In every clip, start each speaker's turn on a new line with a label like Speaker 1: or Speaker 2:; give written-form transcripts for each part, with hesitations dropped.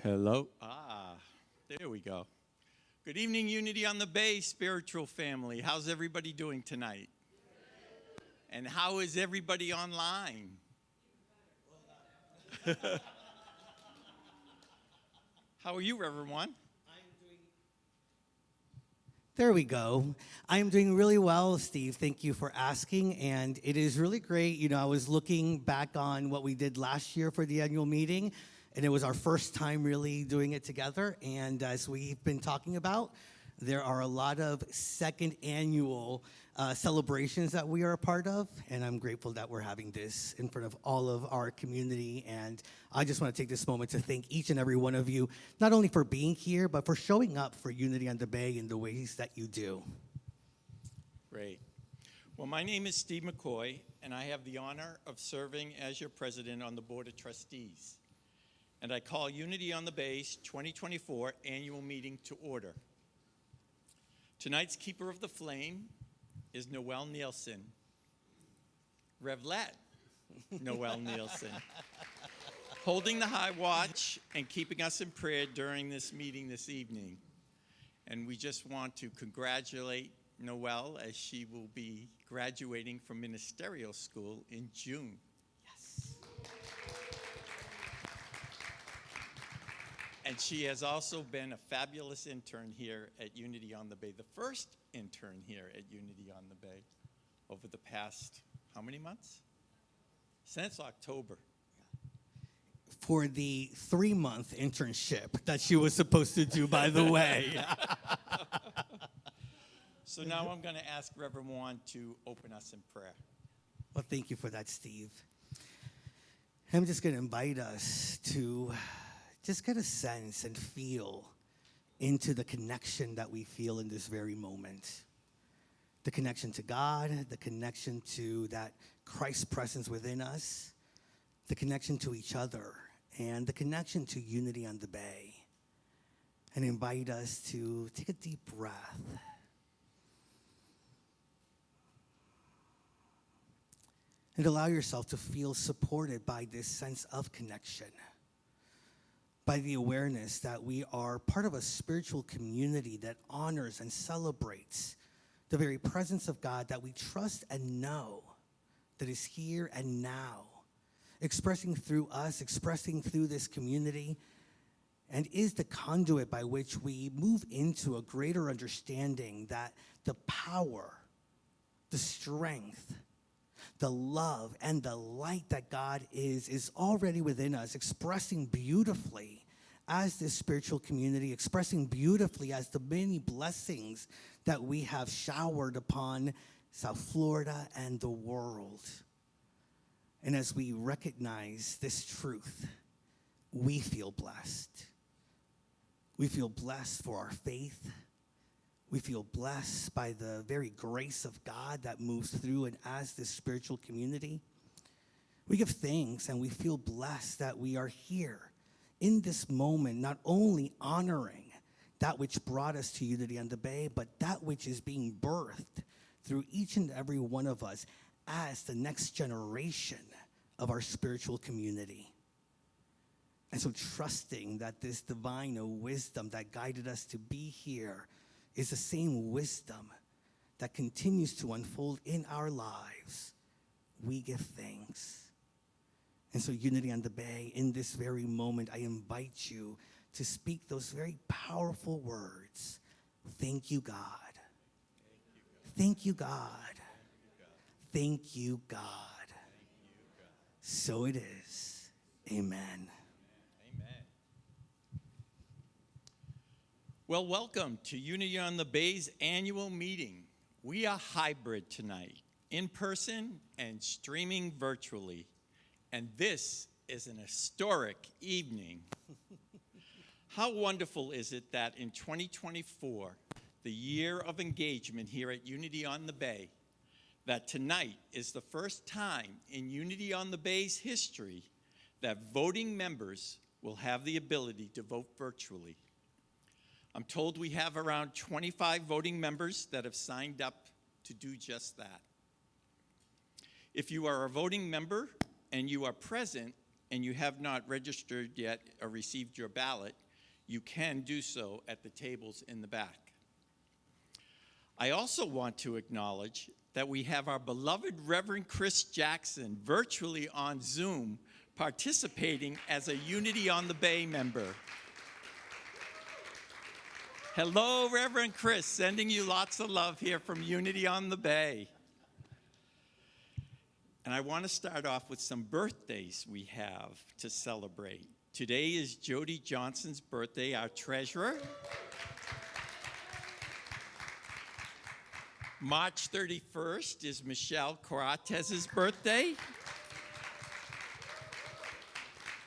Speaker 1: Hello. There we go. Good evening, Unity on the Bay spiritual family. How's everybody doing tonight? And how is everybody online? How are you, everyone?
Speaker 2: There we go. I am doing really well, Steve. Thank you for asking. And it is really great. You know, I was looking back on what we did last year for the annual meeting, and it was our first time really doing it together. And as we've been talking about, there are a lot of second annual celebrations that we are a part of, and I'm grateful that we're having this in front of all of our community. And I just want to take this moment to thank each and every one of you, not only for being here, but for showing up for Unity on the Bay in the ways that you do.
Speaker 1: Great. Well, my name is Steve McCoy, and I have the honor of serving as your president on the Board of Trustees. And I call Unity on the Bay's 2024 annual meeting to order. Tonight's Keeper of the Flame is Noel Nielsen. Revlette Noel Nielsen. Holding the high watch and keeping us in prayer during this meeting this evening. And we just want to congratulate Noel as she will be graduating from ministerial school in June.
Speaker 2: Yes.
Speaker 1: And she has also been a fabulous intern here at Unity on the Bay, the first intern here at Unity on the Bay over the past, how many months? Since October.
Speaker 2: For the 3-month internship that she was supposed to do, by the way.
Speaker 1: So now I'm going to ask Reverend Juan to open us in prayer.
Speaker 2: Well, thank you for that, Steve. I'm just going to invite us to just get a sense and feel into the connection that we feel in this very moment. The connection to God, the connection to that Christ presence within us, the connection to each other, and the connection to Unity on the Bay. And invite us to take a deep breath. And allow yourself to feel supported by this sense of connection, by the awareness that we are part of a spiritual community that honors and celebrates the very presence of God that we trust and know that is here and now, expressing through us, expressing through this community, and is the conduit by which we move into a greater understanding that the power, the strength, the love and the light that God is already within us, expressing beautifully as this spiritual community, expressing beautifully as the many blessings that we have showered upon South Florida and the world. And as we recognize this truth, we feel blessed. We feel blessed for our faith. We feel blessed by the very grace of God that moves through and as this spiritual community. We give thanks and we feel blessed that we are here in this moment, not only honoring that which brought us to Unity on the Bay, but that which is being birthed through each and every one of us as the next generation of our spiritual community. And so trusting that this divine wisdom that guided us to be here is the same wisdom that continues to unfold in our lives, we give thanks. And so Unity on the Bay, in this very moment, I invite you to speak those very powerful words. Thank you, God. Thank you, God. Thank you, God. So it is. Amen.
Speaker 1: Well, welcome to Unity on the Bay's annual meeting. We are hybrid tonight, in person and streaming virtually. And this is an historic evening. How wonderful is it that in 2024, the year of engagement here at Unity on the Bay, that tonight is the first time in Unity on the Bay's history that voting members will have the ability to vote virtually. I'm told we have around 25 voting members that have signed up to do just that. If you are a voting member and you are present, and you have not registered yet or received your ballot, you can do so at the tables in the back. I also want to acknowledge that we have our beloved Reverend Chris Jackson virtually on Zoom participating as a Unity on the Bay member. Hello, Reverend Chris, sending you lots of love here from Unity on the Bay. And I want to start off with some birthdays we have to celebrate. Today is Jody Johnson's birthday, our treasurer. March 31st is Michelle Cortez's birthday.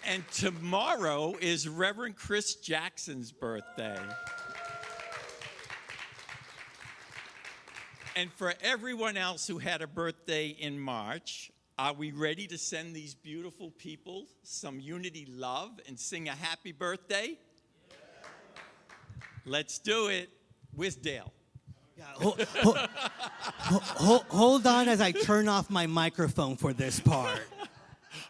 Speaker 1: And tomorrow is Reverend Chris Jackson's birthday. And for everyone else who had a birthday in March, are we ready to send these beautiful people some Unity love and sing a happy birthday? Let's do it with Dale.
Speaker 2: Yeah, hold on as I turn off my microphone for this part.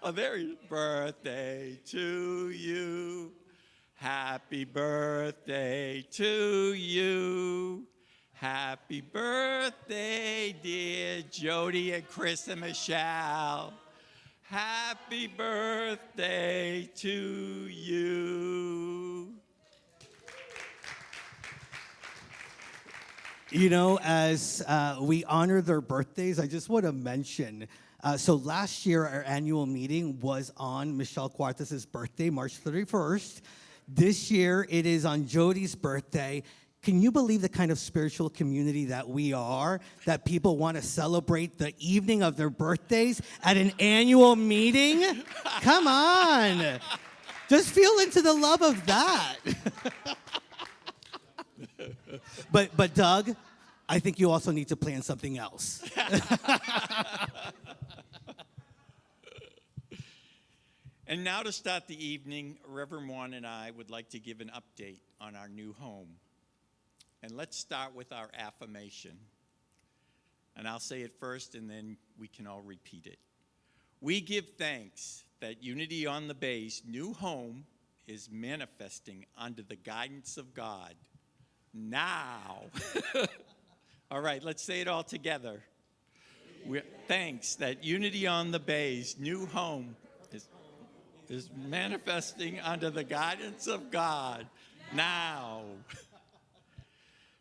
Speaker 1: Oh, there he is. Birthday to you. Happy birthday to you. Happy birthday, dear Jody and Chris and Michelle. Happy birthday to you.
Speaker 2: You know, as we honor their birthdays, I just want to mention, so last year our annual meeting was on Michelle Cuartes's birthday, March 31st. This year it is on Jody's birthday. Can you believe the kind of spiritual community that we are, that people want to celebrate the evening of their birthdays at an annual meeting? Come on. Just feel into the love of that. But Doug, I think you also need to plan something else.
Speaker 1: And now to start the evening, Reverend Juan and I would like to give an update on our new home. And let's start with our affirmation. And I'll say it first, and then we can all repeat it. We give thanks that Unity on the Bay's new home is manifesting under the guidance of God. Now. All right, let's say it all together. Thanks that Unity on the Bay's new home is manifesting under the guidance of God. Now.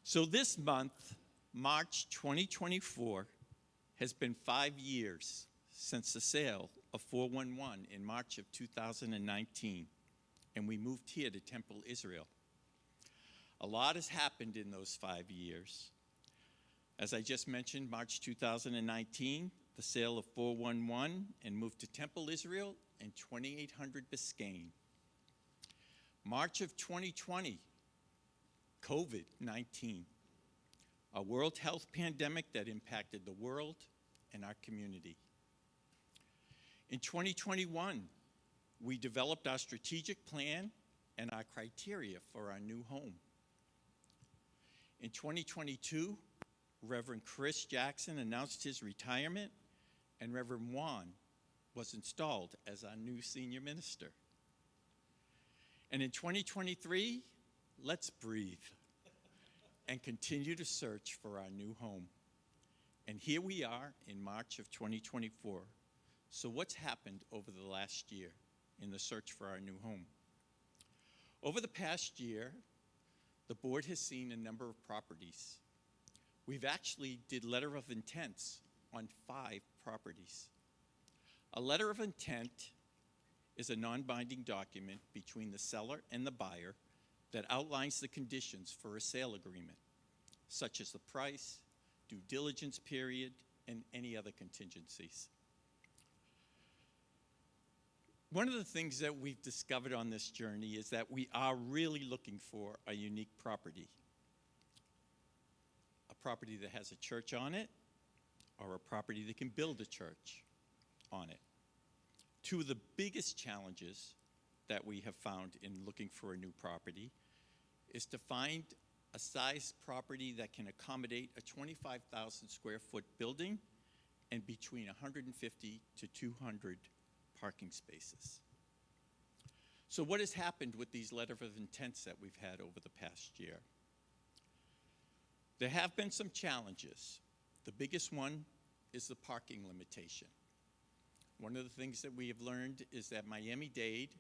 Speaker 1: So this month, March 2024, has been 5 years since the sale of 411 in March of 2019, and we moved here to Temple, Israel. A lot has happened in those 5 years. As I just mentioned, March 2019, the sale of 411 and moved to Temple, Israel, and 2800 Biscayne. March of 2020, COVID-19, a world health pandemic that impacted the world and our community. In 2021, we developed our strategic plan and our criteria for our new home. In 2022, Reverend Chris Jackson announced his retirement, and Reverend Juan was installed as our new senior minister. And in 2023, let's breathe and continue to search for our new home. And here we are in March of 2024. So what's happened over the last year in the search for our new home? Over the past year, the board has seen a number of properties. We've actually did letter of intents on 5 properties. A letter of intent is a non-binding document between the seller and the buyer that outlines the conditions for a sale agreement, such as the price, due diligence period, and any other contingencies. One of the things that we've discovered on this journey is that we are really looking for a unique property. A property that has a church on it, or a property that can build a church on it. 2 of the biggest challenges that we have found in looking for a new property is to find a size property that can accommodate a 25,000 square foot building and between 150 to 200 parking spaces. So what has happened with these letter of intents that we've had over the past year? There have been some challenges. The biggest one is the parking limitation. One of the things that we have learned is that Miami-Dade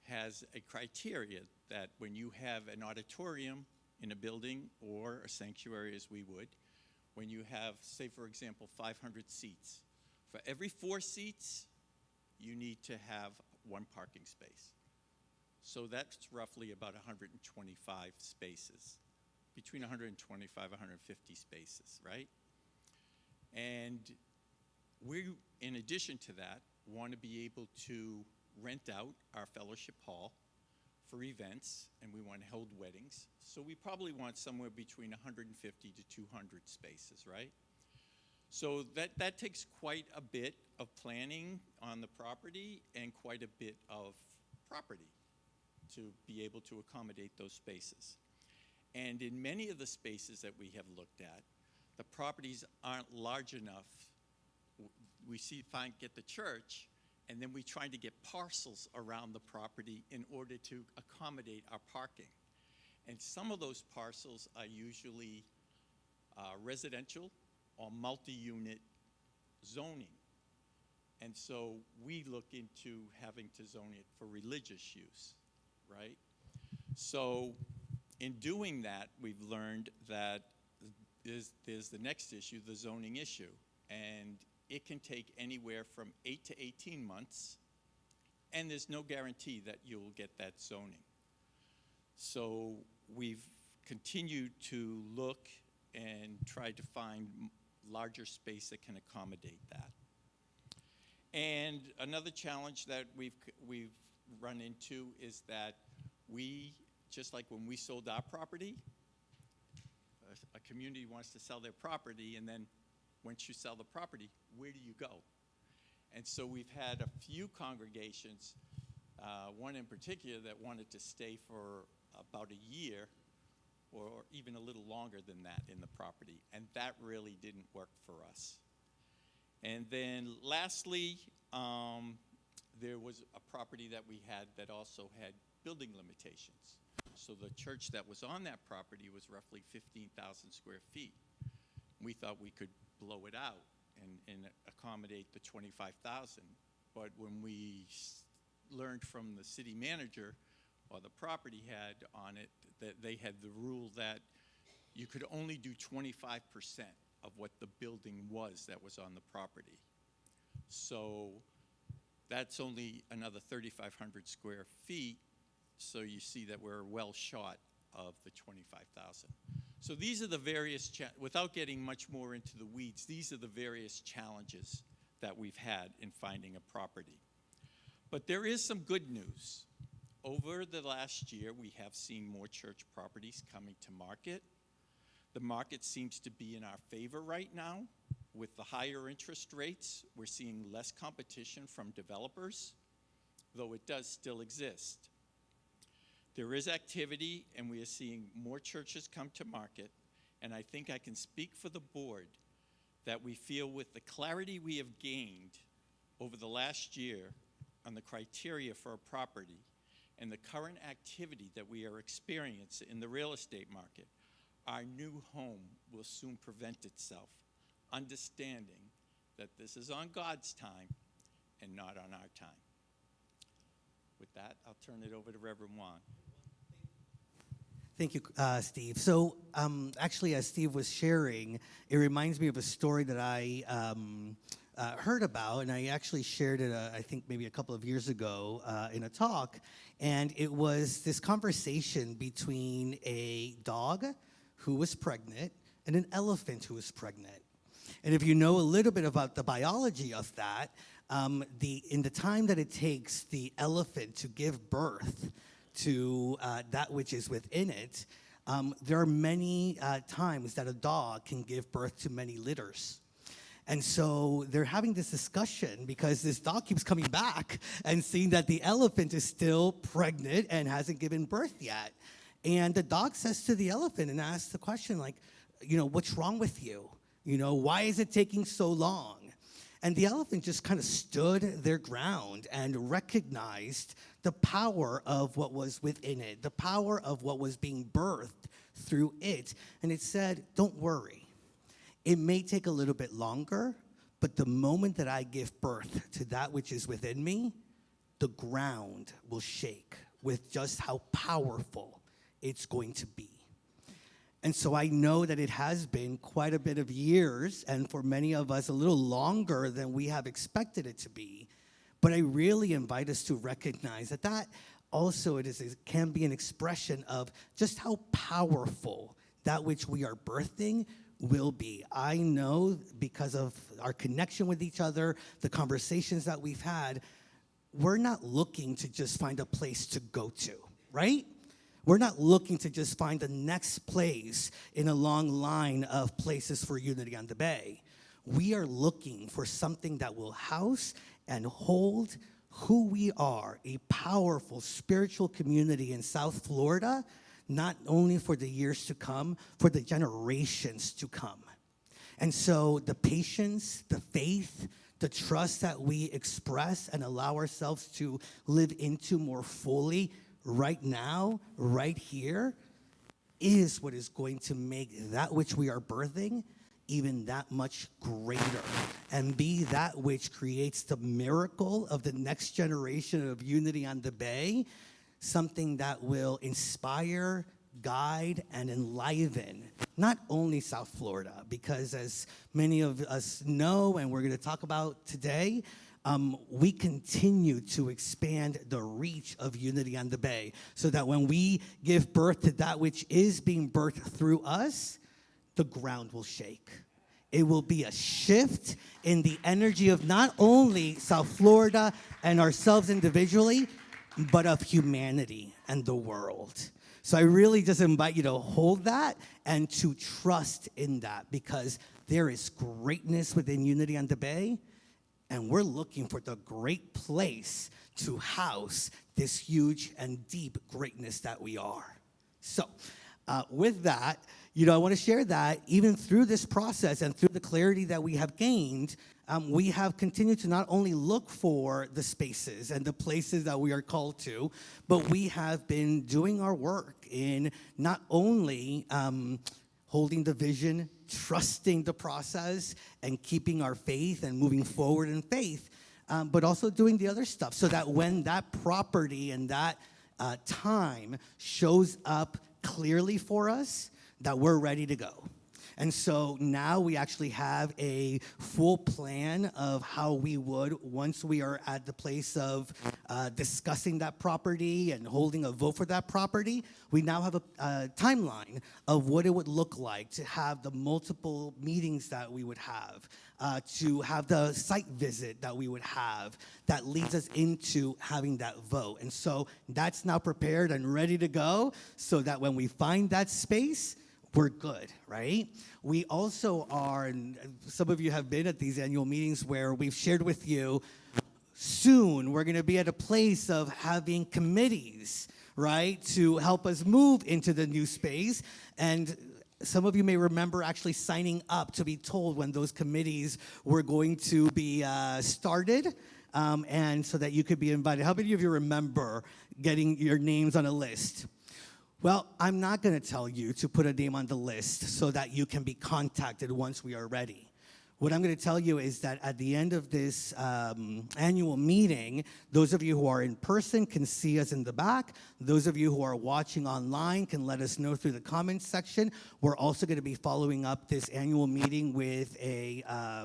Speaker 1: has a criteria that when you have an auditorium in a building or a sanctuary, as we would, when you have, say, for example, 500 seats, for every 4 seats, you need to have 1 parking space. So that's roughly about 125 spaces, between 125, 150 spaces, right? And we, in addition to that, want to be able to rent out our fellowship hall for events, and we want to hold weddings. So we probably want somewhere between 150 to 200 spaces, right? So that takes quite a bit of planning on the property and quite a bit of property to be able to accommodate those spaces. And in many of the spaces that we have looked at, the properties aren't large enough. We get the church, and then we try to get parcels around the property in order to accommodate our parking. And some of those parcels are usually residential or multi-unit zoning. And so we look into having to zone it for religious use, right? So in doing that, we've learned that there's the next issue, the zoning issue. And it can take anywhere from 8 to 18 months, and there's no guarantee that you'll get that zoning. So we've continued to look and try to find larger space that can accommodate that. And another challenge that we've run into is that we, just like when we sold our property, a community wants to sell their property, and then once you sell the property, where do you go? And so we've had a few congregations, one in particular that wanted to stay for about a year or even a little longer than that in the property, and that really didn't work for us. And then lastly, there was a property that we had that also had building limitations. So the church that was on that property was roughly 15,000 square feet. We thought we could blow it out and accommodate the 25,000. But when we learned from the city manager or the property head on it, that they had the rule that you could only do 25% of what the building was that was on the property. So that's only another 3,500 square feet. So you see that we're well short of the 25,000. So these are the various, without getting much more into the weeds, these are the various challenges that we've had in finding a property. But there is some good news. Over the last year, we have seen more church properties coming to market. The market seems to be in our favor right now. With the higher interest rates, we're seeing less competition from developers, though it does still exist. There is activity, and we are seeing more churches come to market, and I think I can speak for the board that we feel with the clarity we have gained over the last year on the criteria for a property and the current activity that we are experiencing in the real estate market, our new home will soon present itself, understanding that this is on God's time and not on our time. With that, I'll turn it over to Reverend Juan.
Speaker 2: Thank you, Steve. So actually, as Steve was sharing, it reminds me of a story that I heard about, and I actually shared it, I think maybe a couple of years ago in a talk, and it was this conversation between a dog who was pregnant and an elephant who was pregnant. And if you know a little bit about the biology of that, in the time that it takes the elephant to give birth to that which is within it, there are many times that a dog can give birth to many litters. And so they're having this discussion because this dog keeps coming back and seeing that the elephant is still pregnant and hasn't given birth yet. And the dog says to the elephant and asks the question, like, what's wrong with you? Why is it taking so long? And the elephant just kind of stood their ground and recognized the power of what was within it, the power of what was being birthed through it. And it said, don't worry. It may take a little bit longer, but the moment that I give birth to that which is within me, the ground will shake with just how powerful it's going to be. And so I know that it has been quite a bit of years, and for many of us, a little longer than we have expected it to be. But I really invite us to recognize that that also it can be an expression of just how powerful that which we are birthing will be. I know because of our connection with each other, the conversations that we've had, we're not looking to just find a place to go to, right? We're not looking to just find the next place in a long line of places for Unity on the Bay. We are looking for something that will house and hold who we are, a powerful spiritual community in South Florida, not only for the years to come, for the generations to come. And so the patience, the faith, the trust that we express and allow ourselves to live into more fully right now, right here, is what is going to make that which we are birthing even that much greater and be that which creates the miracle of the next generation of Unity on the Bay, something that will inspire, guide, and enliven not only South Florida, because as many of us know and we're going to talk about today, we continue to expand the reach of Unity on the Bay so that when we give birth to that which is being birthed through us, the ground will shake. It will be a shift in the energy of not only South Florida and ourselves individually, but of humanity and the world. So I really just invite you to hold that and to trust in that, because there is greatness within Unity on the Bay, and we're looking for the great place to house this huge and deep greatness that we are. So with that, I want to share that even through this process and through the clarity that we have gained, we have continued to not only look for the spaces and the places that we are called to, but we have been doing our work in not only holding the vision, trusting the process, and keeping our faith and moving forward in faith, but also doing the other stuff so that when that property and that time shows up clearly for us, that we're ready to go. And so now we actually have a full plan of how we would, once we are at the place of discussing that property and holding a vote for that property, we now have a timeline of what it would look like to have the multiple meetings that we would have, to have the site visit that we would have that leads us into having that vote. And so that's now prepared and ready to go so that when we find that space, we're good, right? We also are, and some of you have been at these annual meetings where we've shared with you, soon we're going to be at a place of having committees, right, to help us move into the new space. And some of you may remember actually signing up to be told when those committees were going to be started, and so that you could be invited. How many of you remember getting your names on a list? Well, I'm not going to tell you to put a name on the list so that you can be contacted once we are ready. What I'm going to tell you is that at the end of this annual meeting, those of you who are in person can see us in the back. Those of you who are watching online can let us know through the comments section. We're also going to be following up this annual meeting with a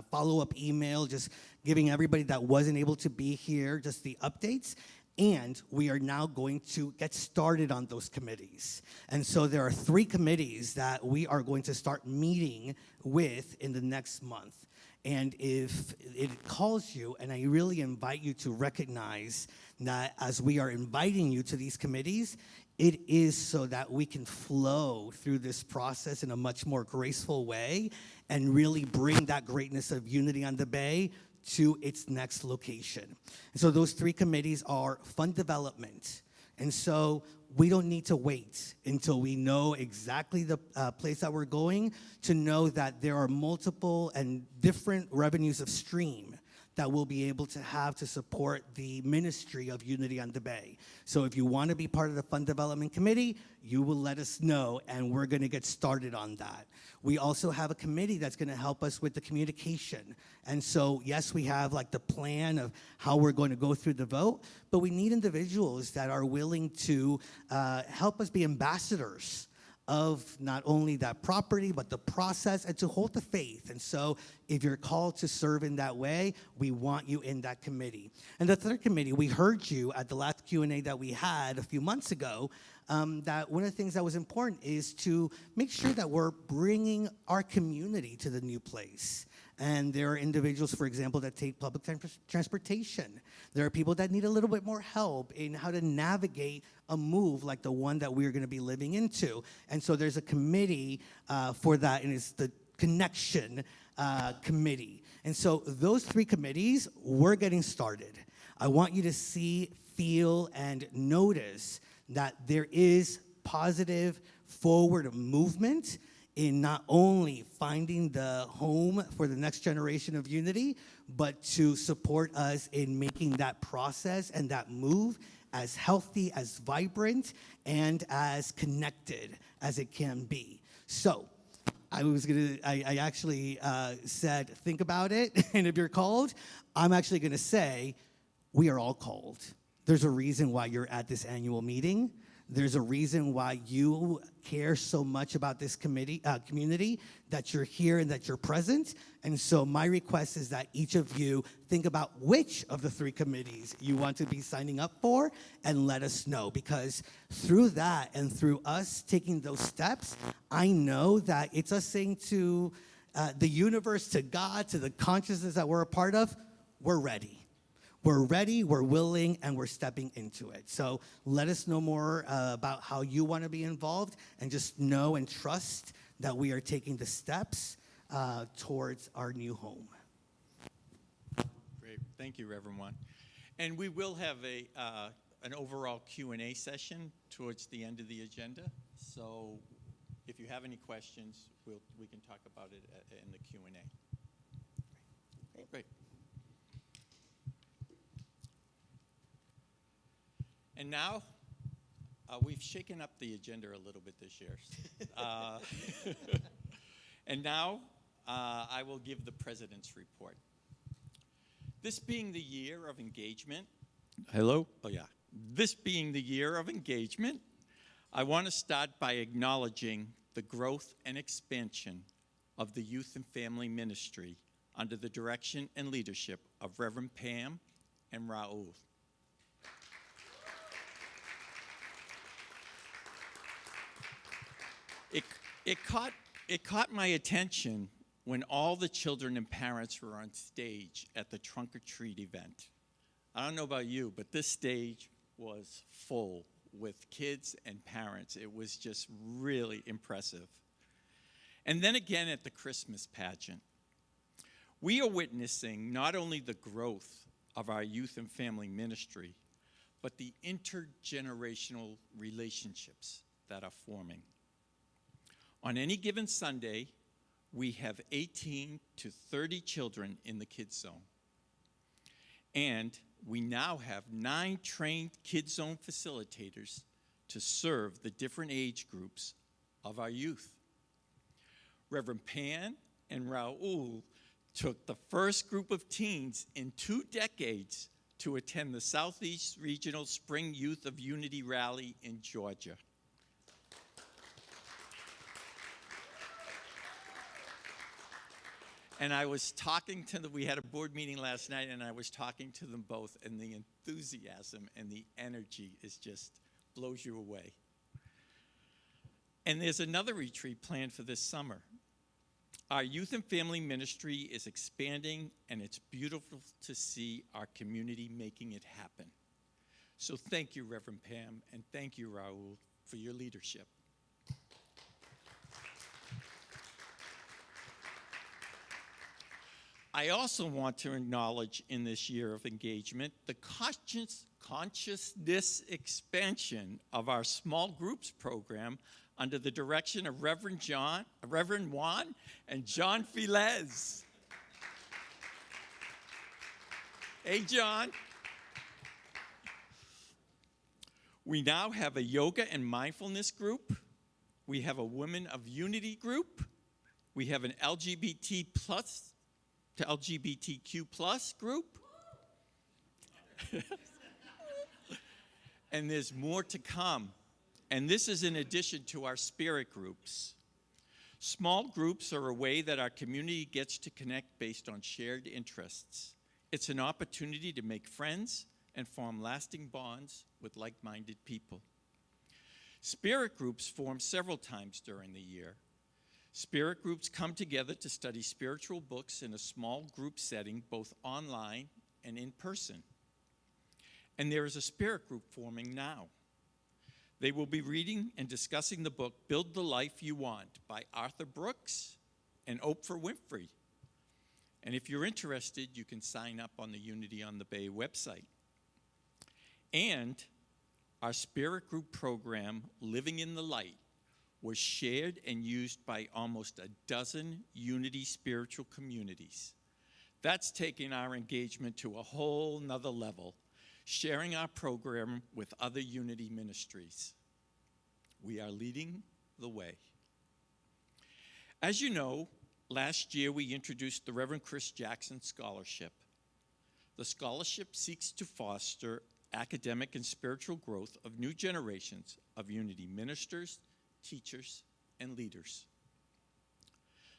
Speaker 2: follow-up email, just giving everybody that wasn't able to be here just the updates. And we are now going to get started on those committees. And so there are 3 committees that we are going to start meeting with in the next month. And if it calls you, and I really invite you to recognize that as we are inviting you to these committees, it is so that we can flow through this process in a much more graceful way and really bring that greatness of Unity on the Bay to its next location. And so those 3 committees are fund development. And so we don't need to wait until we know exactly the place that we're going to know that there are multiple and different revenues of stream that we'll be able to have to support the ministry of Unity on the Bay. So if you want to be part of the Fund Development Committee, you will let us know, and we're going to get started on that. We also have a committee that's going to help us with the communication. And so, yes, we have like the plan of how we're going to go through the vote, but we need individuals that are willing to help us be ambassadors of not only that property, but the process, and to hold the faith. And so if you're called to serve in that way, we want you in that committee. And the third committee, we heard you at the last Q&A that we had a few months ago, that one of the things that was important is to make sure that we're bringing our community to the new place. And there are individuals, for example, that take public transportation. There are people that need a little bit more help in how to navigate a move like the one that we're going to be living into. And so there's a committee for that, and it's the Connection Committee. And so those three committees, we're getting started. I want you to see, feel, and notice that there is positive forward movement in not only finding the home for the next generation of Unity, but to support us in making that process and that move as healthy, as vibrant, and as connected as it can be. So I actually said, think about it, and if you're called, I'm actually gonna say, we are all called. There's a reason why you're at this annual meeting. There's a reason why you care so much about this community, that you're here and that you're present. And so my request is that each of you think about which of the three committees you want to be signing up for and let us know. Because through that and through us taking those steps, I know that it's us saying to the universe, to God, to the consciousness that we're a part of, we're ready. We're ready, we're willing, and we're stepping into it. So let us know more about how you want to be involved, and just know and trust that we are taking the steps towards our new home.
Speaker 1: Great. Thank you, Reverend Juan. And we will have an overall Q&A session towards the end of the agenda. So if you have any questions, we can talk about it in the Q&A. Great. And now, we've shaken up the agenda a little bit this year. And now, I will give the President's report. This being the year of engagement, hello? Oh, yeah. This being the year of engagement, I want to start by acknowledging the growth and expansion of the Youth and Family Ministry under the direction and leadership of Reverend Pam and Raul. It caught my attention when all the children and parents were on stage at the Trunk or Treat event. I don't know about you, but this stage was full with kids and parents. It was just really impressive. And then again at the Christmas pageant. We are witnessing not only the growth of our youth and family ministry, but the intergenerational relationships that are forming. On any given Sunday, we have 18 to 30 children in the Kids Zone. And we now have 9 trained Kids Zone facilitators to serve the different age groups of our youth. Reverend Pan and Raul took the first group of teens in 2 decades to attend the Southeast Regional Spring Youth of Unity Rally in Georgia. And I was talking to them, we had a board meeting last night, and I was talking to them both, and the enthusiasm and the energy is just blows you away. And there's another retreat planned for this summer. Our youth and family ministry is expanding, and it's beautiful to see our community making it happen. So thank you, Reverend Pam, and thank you, Raul, for your leadership. I also want to acknowledge in this year of engagement the consciousness expansion of our small groups program under the direction of Reverend Juan and John Filez. Hey, John. We now have a yoga and mindfulness group. We have a Women of Unity group. We have an LGBT plus to LGBTQ plus group. And there's more to come. And this is in addition to our spirit groups. Small groups are a way that our community gets to connect based on shared interests. It's an opportunity to make friends and form lasting bonds with like-minded people. Spirit groups form several times during the year. Spirit groups come together to study spiritual books in a small group setting, both online and in person. And there is a spirit group forming now. They will be reading and discussing the book Build the Life You Want by Arthur Brooks and Oprah Winfrey. And if you're interested, you can sign up on the Unity on the Bay website. And our spirit group program, Living in the Light, was shared and used by almost a dozen Unity spiritual communities. That's taking our engagement to a whole nother level, sharing our program with other Unity ministries. We are leading the way. As you know, last year we introduced the Reverend Chris Jackson Scholarship. The scholarship seeks to foster academic and spiritual growth of new generations of Unity ministers, teachers, and leaders.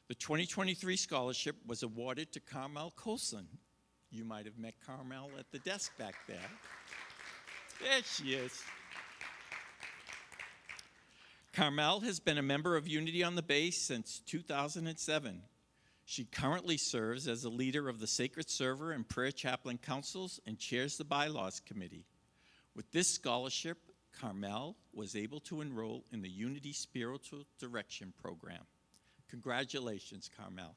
Speaker 1: The 2023 scholarship was awarded to Carmel Colson. You might have met Carmel at the desk back there. There she is. Carmel has been a member of Unity on the Bay since 2007. She currently serves as a leader of the Sacred Server and Prayer Chaplain Councils and chairs the Bylaws Committee. With this scholarship, Carmel was able to enroll in the Unity Spiritual Direction Program. Congratulations, Carmel.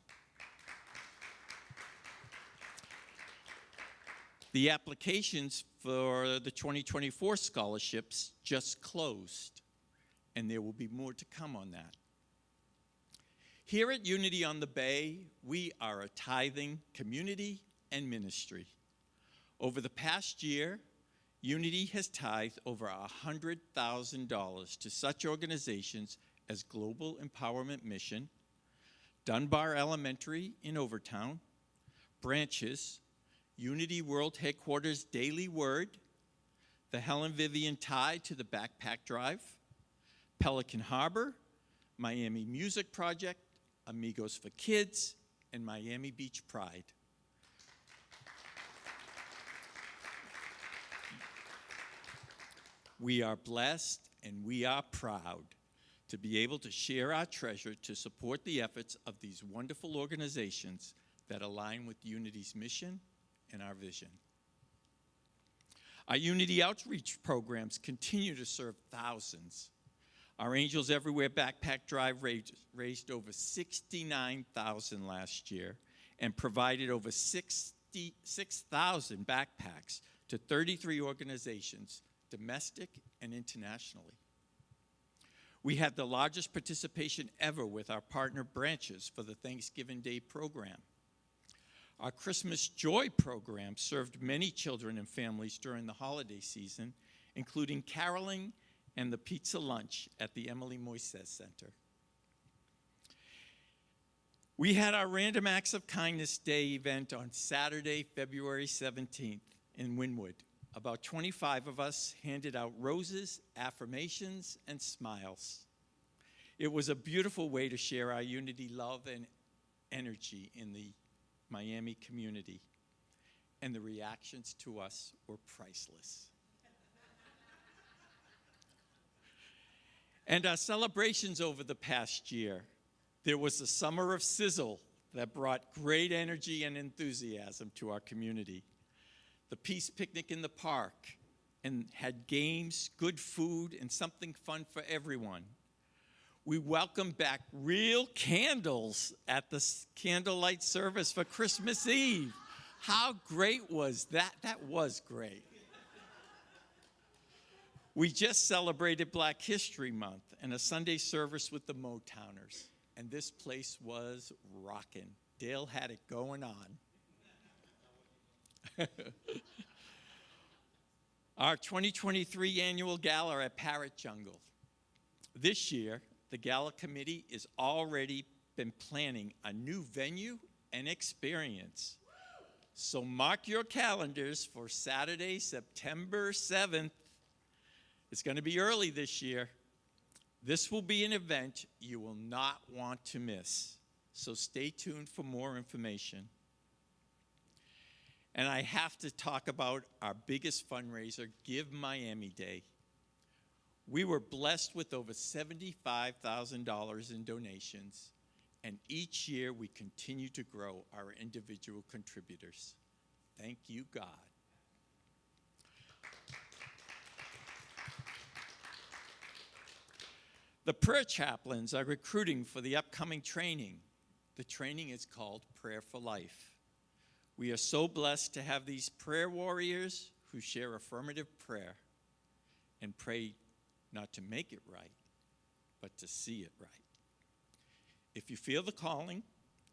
Speaker 1: The applications for the 2024 scholarships just closed, and there will be more to come on that. Here at Unity on the Bay, we are a tithing community and ministry. Over the past year, Unity has tithed over $100,000 to such organizations as Global Empowerment Mission, Dunbar Elementary in Overtown, Branches, Unity World Headquarters Daily Word, the Helen Vivian Tide to the Backpack Drive, Pelican Harbor, Miami Music Project, Amigos for Kids, and Miami Beach Pride. We are blessed and we are proud to be able to share our treasure to support the efforts of these wonderful organizations that align with Unity's mission and our vision. Our Unity outreach programs continue to serve thousands. Our Angels Everywhere Backpack Drive raised over $69,000 last year and provided over 6,000 backpacks to 33 organizations, domestic and internationally. We had the largest participation ever with our partner Branches for the Thanksgiving Day program. Our Christmas Joy program served many children and families during the holiday season, including caroling and the pizza lunch at the Emily Moises Center. We had our Random Acts of Kindness Day event on Saturday, February 17th in Wynwood. About 25 of us handed out roses, affirmations, and smiles. It was a beautiful way to share our Unity love and energy in the Miami community, and the reactions to us were priceless. And our celebrations over the past year, there was a summer of sizzle that brought great energy and enthusiasm to our community. The Peace Picnic in the park and had games, good food, and something fun for everyone. We welcomed back real candles at the candlelight service for Christmas Eve. How great was that? That was great. We just celebrated Black History Month and a Sunday service with the Motowners, and this place was rocking. Dale had it going on. Our 2023 annual gala at Parrot Jungle. This year, the gala committee has already been planning a new venue and experience. So mark your calendars for Saturday, September 7th. It's going to be early this year. This will be an event you will not want to miss. So stay tuned for more information. And I have to talk about our biggest fundraiser, Give Miami Day. We were blessed with over $75,000 in donations, and each year we continue to grow our individual contributors. Thank you, God. The prayer chaplains are recruiting for the upcoming training. The training is called Prayer for Life. We are so blessed to have these prayer warriors who share affirmative prayer and pray not to make it right, but to see it right. If you feel the calling,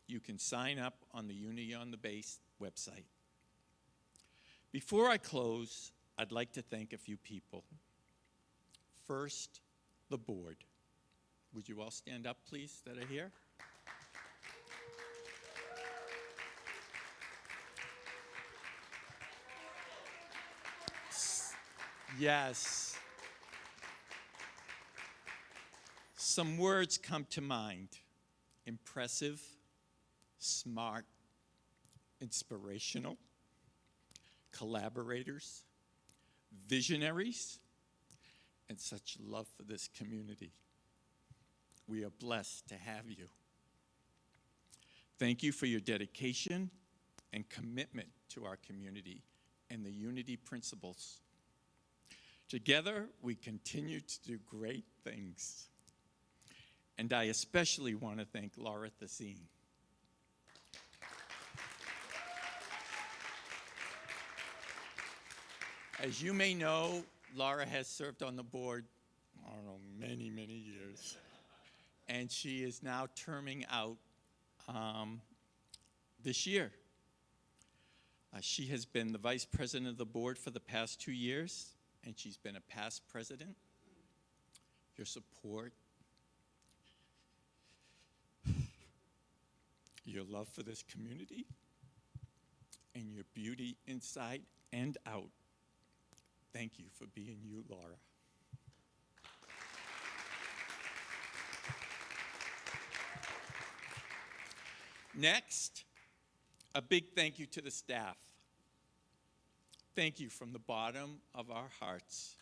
Speaker 1: you can sign up on the Unity on the Base website. Before I close, I'd like to thank a few people. First, the board. Would you all stand up, please, that are here? Yes. Some words come to mind. Impressive, smart, inspirational, collaborators, visionaries, and such love for this community. We are blessed to have you. Thank you for your dedication and commitment to our community and the Unity principles. Together, we continue to do great things. And I especially want to thank Laura Thesine. As you may know, Laura has served on the board, I don't know, many, many years. And she is now terming out this year. She has been the vice president of the board for the past 2 years, and she's been a past president. Your support, your love for this community, and your beauty inside and out. Thank you for being you, Laura. Next, a big thank you to the staff. Thank you from the bottom of our hearts.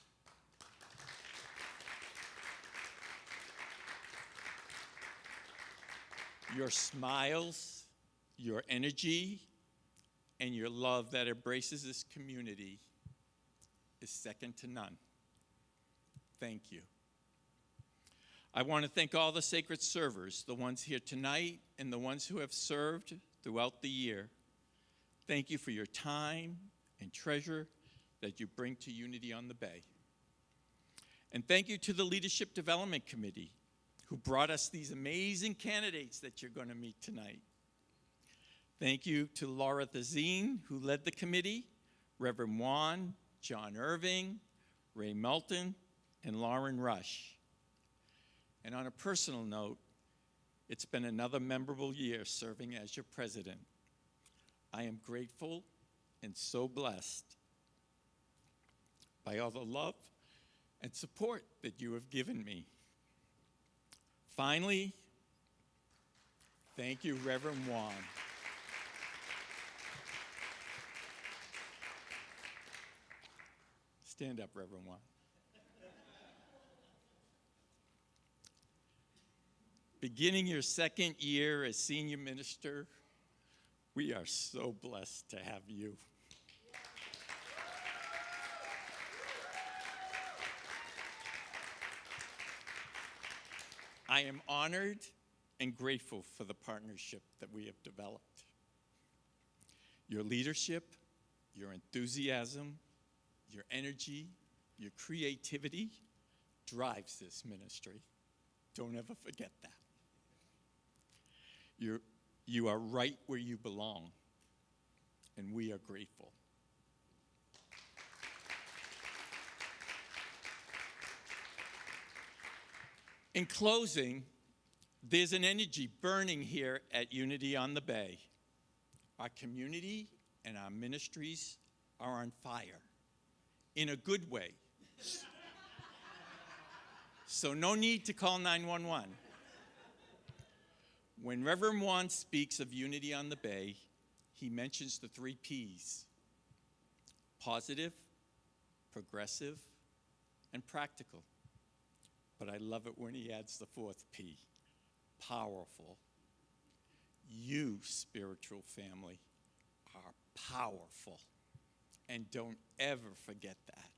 Speaker 1: Your smiles, your energy, and your love that embraces this community is second to none. Thank you. I want to thank all the sacred servers, the ones here tonight and the ones who have served throughout the year. Thank you for your time and treasure that you bring to Unity on the Bay. And thank you to the Leadership Development Committee who brought us these amazing candidates that you're going to meet tonight. Thank you to Laura Thesine, who led the committee, Reverend Juan, John Irving, Ray Melton, and Lauren Rush. And on a personal note, it's been another memorable year serving as your president. I am grateful and so blessed by all the love and support that you have given me. Finally, thank you, Reverend Juan. Stand up, Reverend Juan. Beginning your second year as senior minister, we are so blessed to have you. I am honored and grateful for the partnership that we have developed. Your leadership, your enthusiasm, your energy, your creativity drives this ministry. Don't ever forget that. You are right where you belong, and we are grateful. In closing, there's an energy burning here at Unity on the Bay. Our community and our ministries are on fire in a good way. So no need to call 911. When Reverend Juan speaks of Unity on the Bay, he mentions the 3 Ps: positive, progressive, and practical. But I love it when he adds the 4th P, powerful. You, spiritual family, are powerful. And don't ever forget that.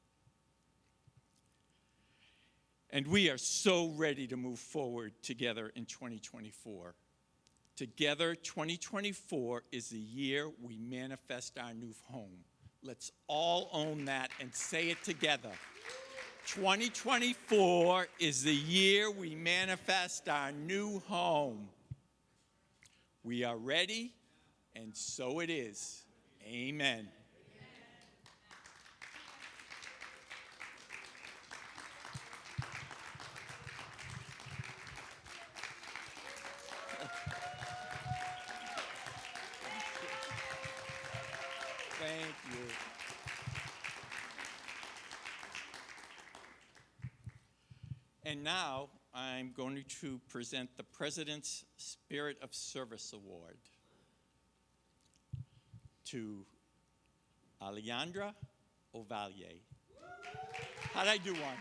Speaker 1: And we are so ready to move forward together in 2024. Together, 2024 is the year we manifest our new home. Let's all own that and say it together. 2024 is the year we manifest our new home. We are ready, and so it is. Amen. Thank you. And now I'm going to present the President's Spirit of Service Award to Alejandra Ovalle. How'd I do, Juan?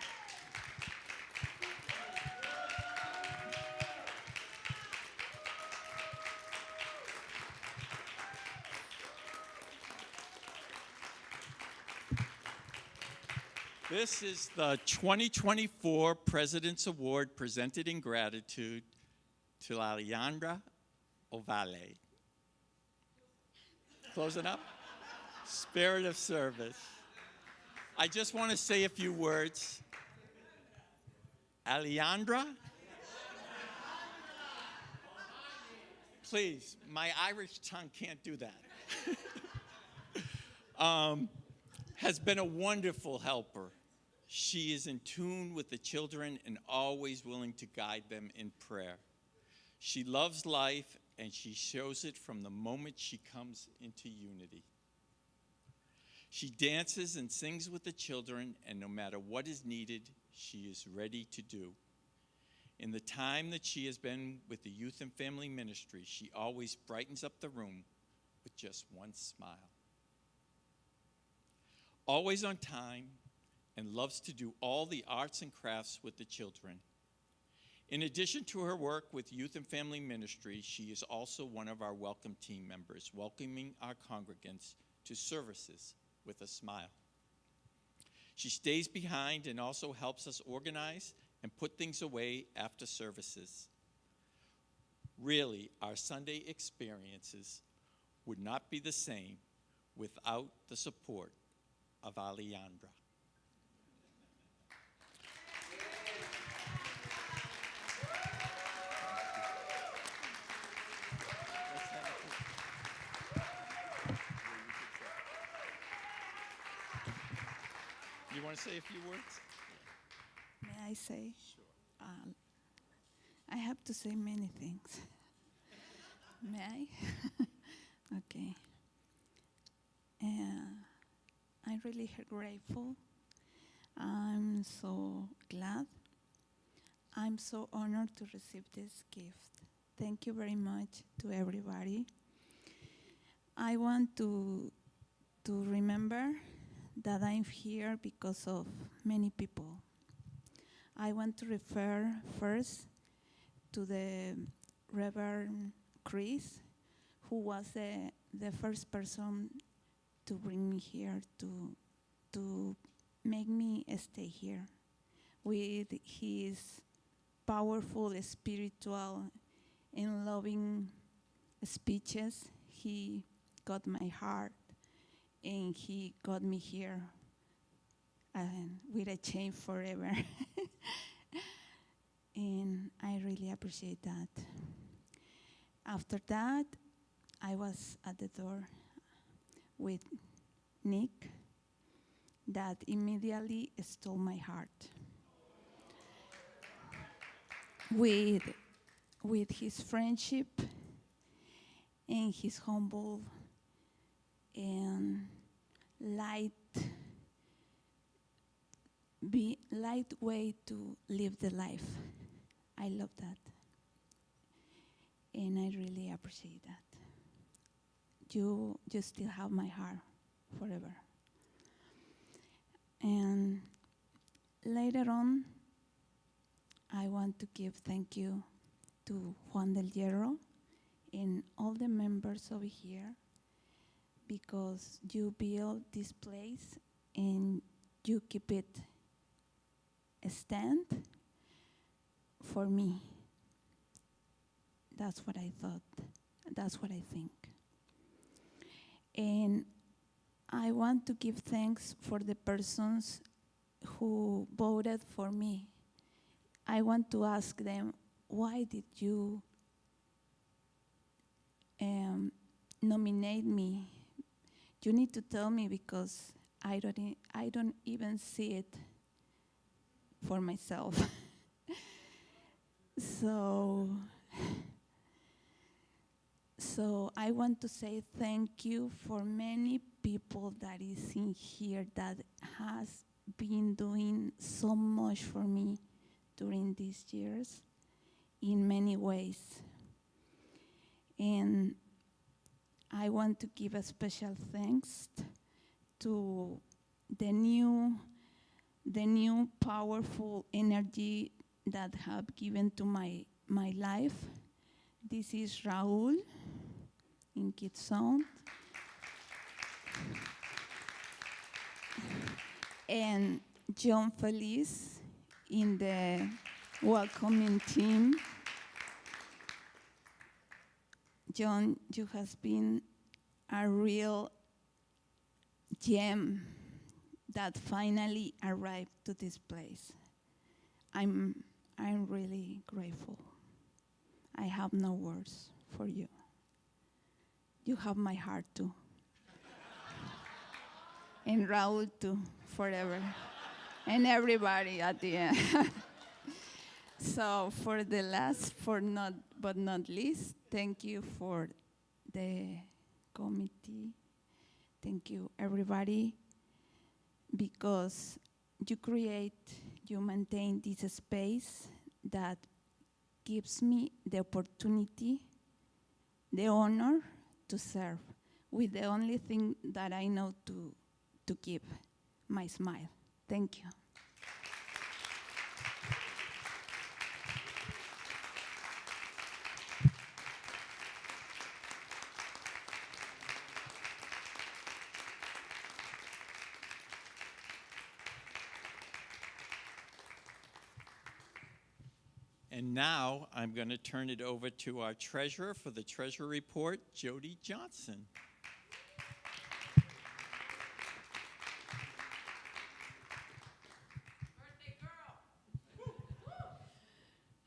Speaker 1: This is the 2024 President's Award presented in gratitude to Alejandra Ovalle. Closing up. Spirit of service. I just want to say a few words. Alejandra? Please, my Irish tongue can't do that. Has been a wonderful helper. She is in tune with the children and always willing to guide them in prayer. She loves life, and she shows it from the moment she comes into Unity. She dances and sings with the children, and no matter what is needed, she is ready to do. In the time that she has been with the Youth and Family Ministry, she always brightens up the room with just one smile. Always on time, and loves to do all the arts and crafts with the children. In addition to her work with Youth and Family Ministry, she is also one of our welcome team members, welcoming our congregants to services with a smile. She stays behind and also helps us organize and put things away after services. Really, our Sunday experiences would not be the same without the support of Alejandra. You want to say a few words?
Speaker 3: May I say?
Speaker 1: Sure.
Speaker 3: I have to say many things. May I? Okay. I'm really grateful. I'm so glad. I'm so honored to receive this gift. Thank you very much to everybody. I want to remember that I'm here because of many people. I want to refer first to the Reverend Chris, who was the first person to bring me here, to make me stay here. With his powerful, spiritual, and loving speeches, he got my heart, and he got me here with a chain forever. And I really appreciate that. After that, I was at the door with Nick that immediately stole my heart. with his friendship and his humble and light way to live the life. I love that. And I really appreciate that. You still have my heart forever. And later on, I want to give thank you to Juan del Hierro and all the members over here, because you build this place and you keep it a stand for me. That's what I thought. That's what I think. And I want to give thanks for the persons who voted for me. I want to ask them, why did you nominate me? You need to tell me, because I don't even see it for myself. So I want to say thank you for many people that is in here that has been doing so much for me during these years in many ways. And I want to give a special thanks to the new powerful energy that have given to my life. This is Raul in Kids Sound. And John Feliz in the welcoming team. John, you has been a real gem that finally arrived to this place. I'm really grateful. I have no words for you. You have my heart too. And Raul too, forever. And everybody at the end. So for the last, but not least, thank you for the committee. Thank you, everybody, because you maintain this space that gives me the opportunity, the honor to serve with the only thing that I know to give, my smile. Thank you.
Speaker 1: And now I'm going to turn it over to our treasurer for the treasurer report, Jody Johnson.
Speaker 4: Birthday girl.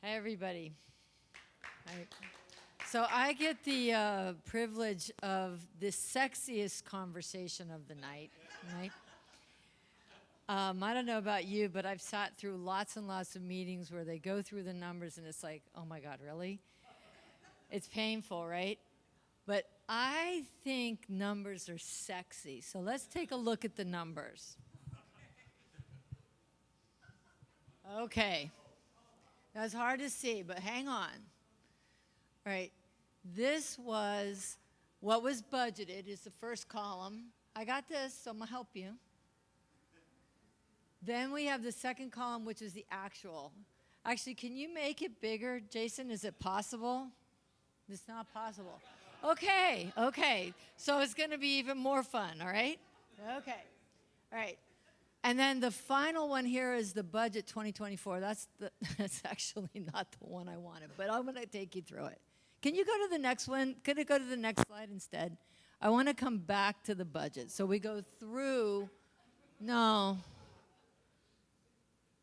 Speaker 4: Hi, everybody. Hi. So I get the privilege of the sexiest conversation of the night, right? I don't know about you, but I've sat through lots and lots of meetings where they go through the numbers and it's like, oh my God, really? It's painful, right? But I think numbers are sexy. So let's take a look at the numbers. Okay. That's hard to see, but hang on. All right. This was what was budgeted, is the first column. I got this, so I'm going to help you. Then we have the second column, which is the actual. Actually, can you make it bigger, Jason? Is it possible? It's not possible. Okay. So it's going to be even more fun, all right? Okay. All right. And then the final one here is the budget 2024. That's actually not the one I wanted, but I'm going to take you through it. Can you go to the next one? Could it go to the next slide instead? I want to come back to the budget. So we go through. No.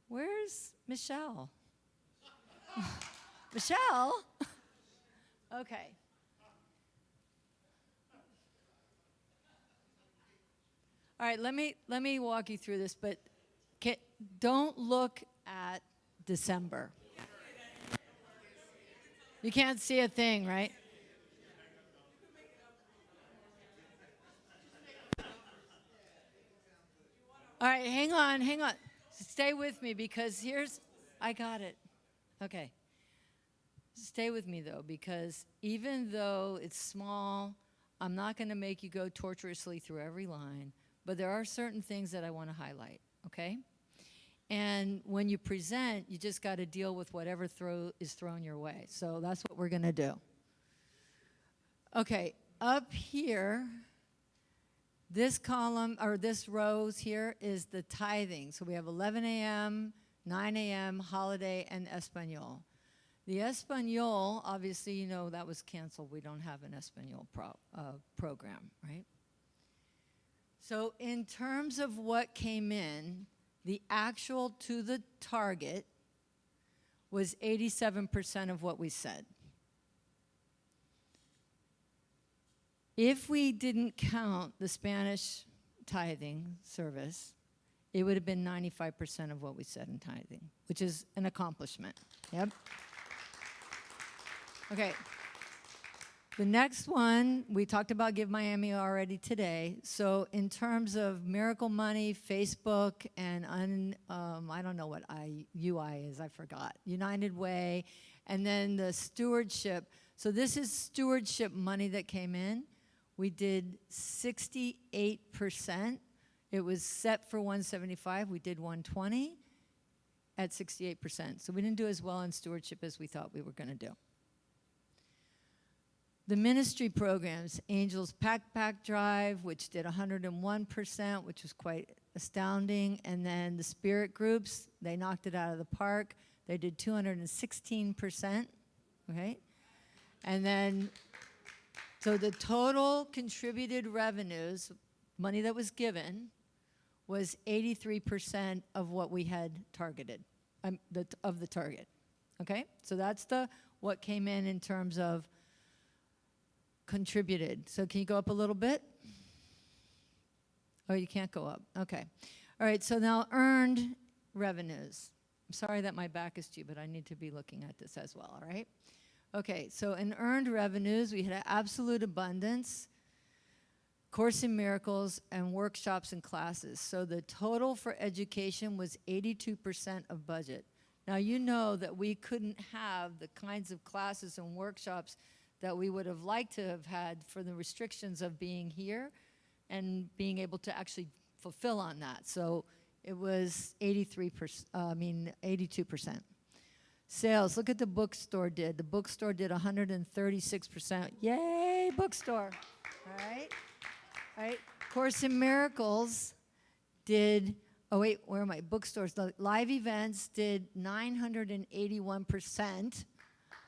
Speaker 4: Where's Michelle? Michelle? Okay. All right, let me walk you through this, but don't look at December. You can't see a thing, right? All right, hang on, hang on. Stay with me because I got it. Okay. Stay with me though, because even though it's small, I'm not going to make you go tortuously through every line, but there are certain things that I want to highlight, okay? And when you present, you just got to deal with whatever is thrown your way. So that's what we're going to do. Okay, up here, this column, or this rows here, is the tithing. So we have 11 a.m., 9 a.m., holiday, and Espanol. The Espanol, obviously, you know, that was canceled. We don't have an Espanol program, right? So in terms of what came in, the actual to the target was 87% of what we said. If we didn't count the Spanish tithing service, it would have been 95% of what we said in tithing, which is an accomplishment. Yep. Okay. The next one, we talked about Give Miami already today. So in terms of Miracle Money, Facebook, and I don't know what UI is, I forgot. United Way, and then the stewardship. So this is stewardship money that came in. We did 68%. It was set for 175. We did 120 at 68%. So we didn't do as well in stewardship as we thought we were going to do. The ministry programs, Angels Pack Drive, which did 101%, which was quite astounding. And then the spirit groups, they knocked it out of the park. They did 216%, okay? And then, so the total contributed revenues, money that was given, was 83% of what we had targeted, of the target, okay? So that's what came in terms of contributed. So can you go up a little bit? Oh, you can't go up. Okay. All right, so now earned revenues. I'm sorry that my back is to you, but I need to be looking at this as well, all right? Okay, so in earned revenues, we had absolute abundance, Course in Miracles, and workshops and classes. So the total for education was 82% of budget. Now, you know that we couldn't have the kinds of classes and workshops that we would have liked to have had for the restrictions of being here and being able to actually fulfill on that. So it was 82%. Sales, look at the bookstore did. The bookstore did 136%. Yay, bookstore. All right. All right. Course in Miracles did, oh wait, where are my bookstores? The live events did 981%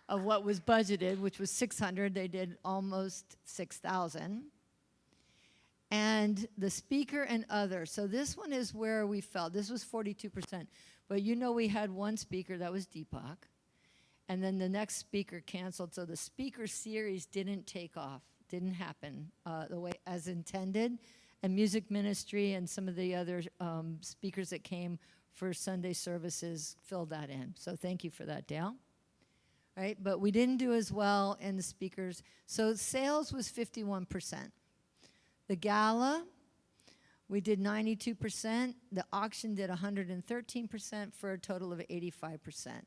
Speaker 4: of what was budgeted, which was 600. They did almost 6,000. And the speaker and other. So this one is where we fell. This was 42%. But you know we had one speaker, that was Deepak. And then the next speaker canceled. So the speaker series didn't take off, didn't happen the way as intended. And music ministry and some of the other speakers that came for Sunday services filled that in. So thank you for that, Dale. Right, but we didn't do as well in the speakers. So sales was 51%. The gala, we did 92%. The auction did 113% for a total of 85%.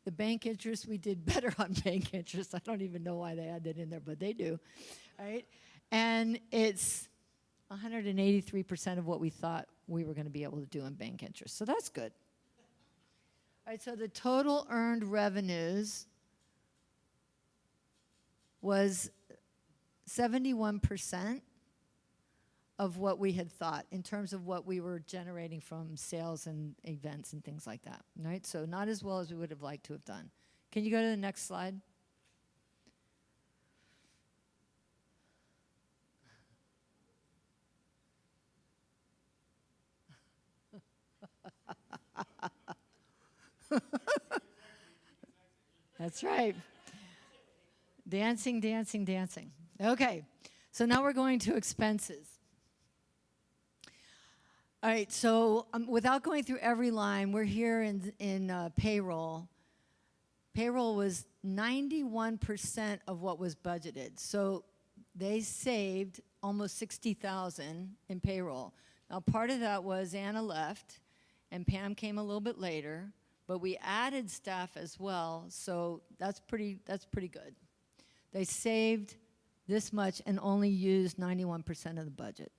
Speaker 4: The bank interest, we did better on bank interest. I don't even know why they had that in there, but they do. Right, and it's 183% of what we thought we were going to be able to do in bank interest. So that's good. All right, so the total earned revenues was 71% of what we had thought in terms of what we were generating from sales and events and things like that, right? So not as well as we would have liked to have done. Can you go to the next slide? That's right. Dancing, dancing, dancing. Okay, so now we're going to expenses. All right, so without going through every line, we're here in payroll. payroll was 91% of what was budgeted. So they saved almost 60,000 in payroll. Now, part of that was Anna left, and Pam came a little bit later, but we added staff as well, so that's pretty good. They saved this much and only used 91% of the budget.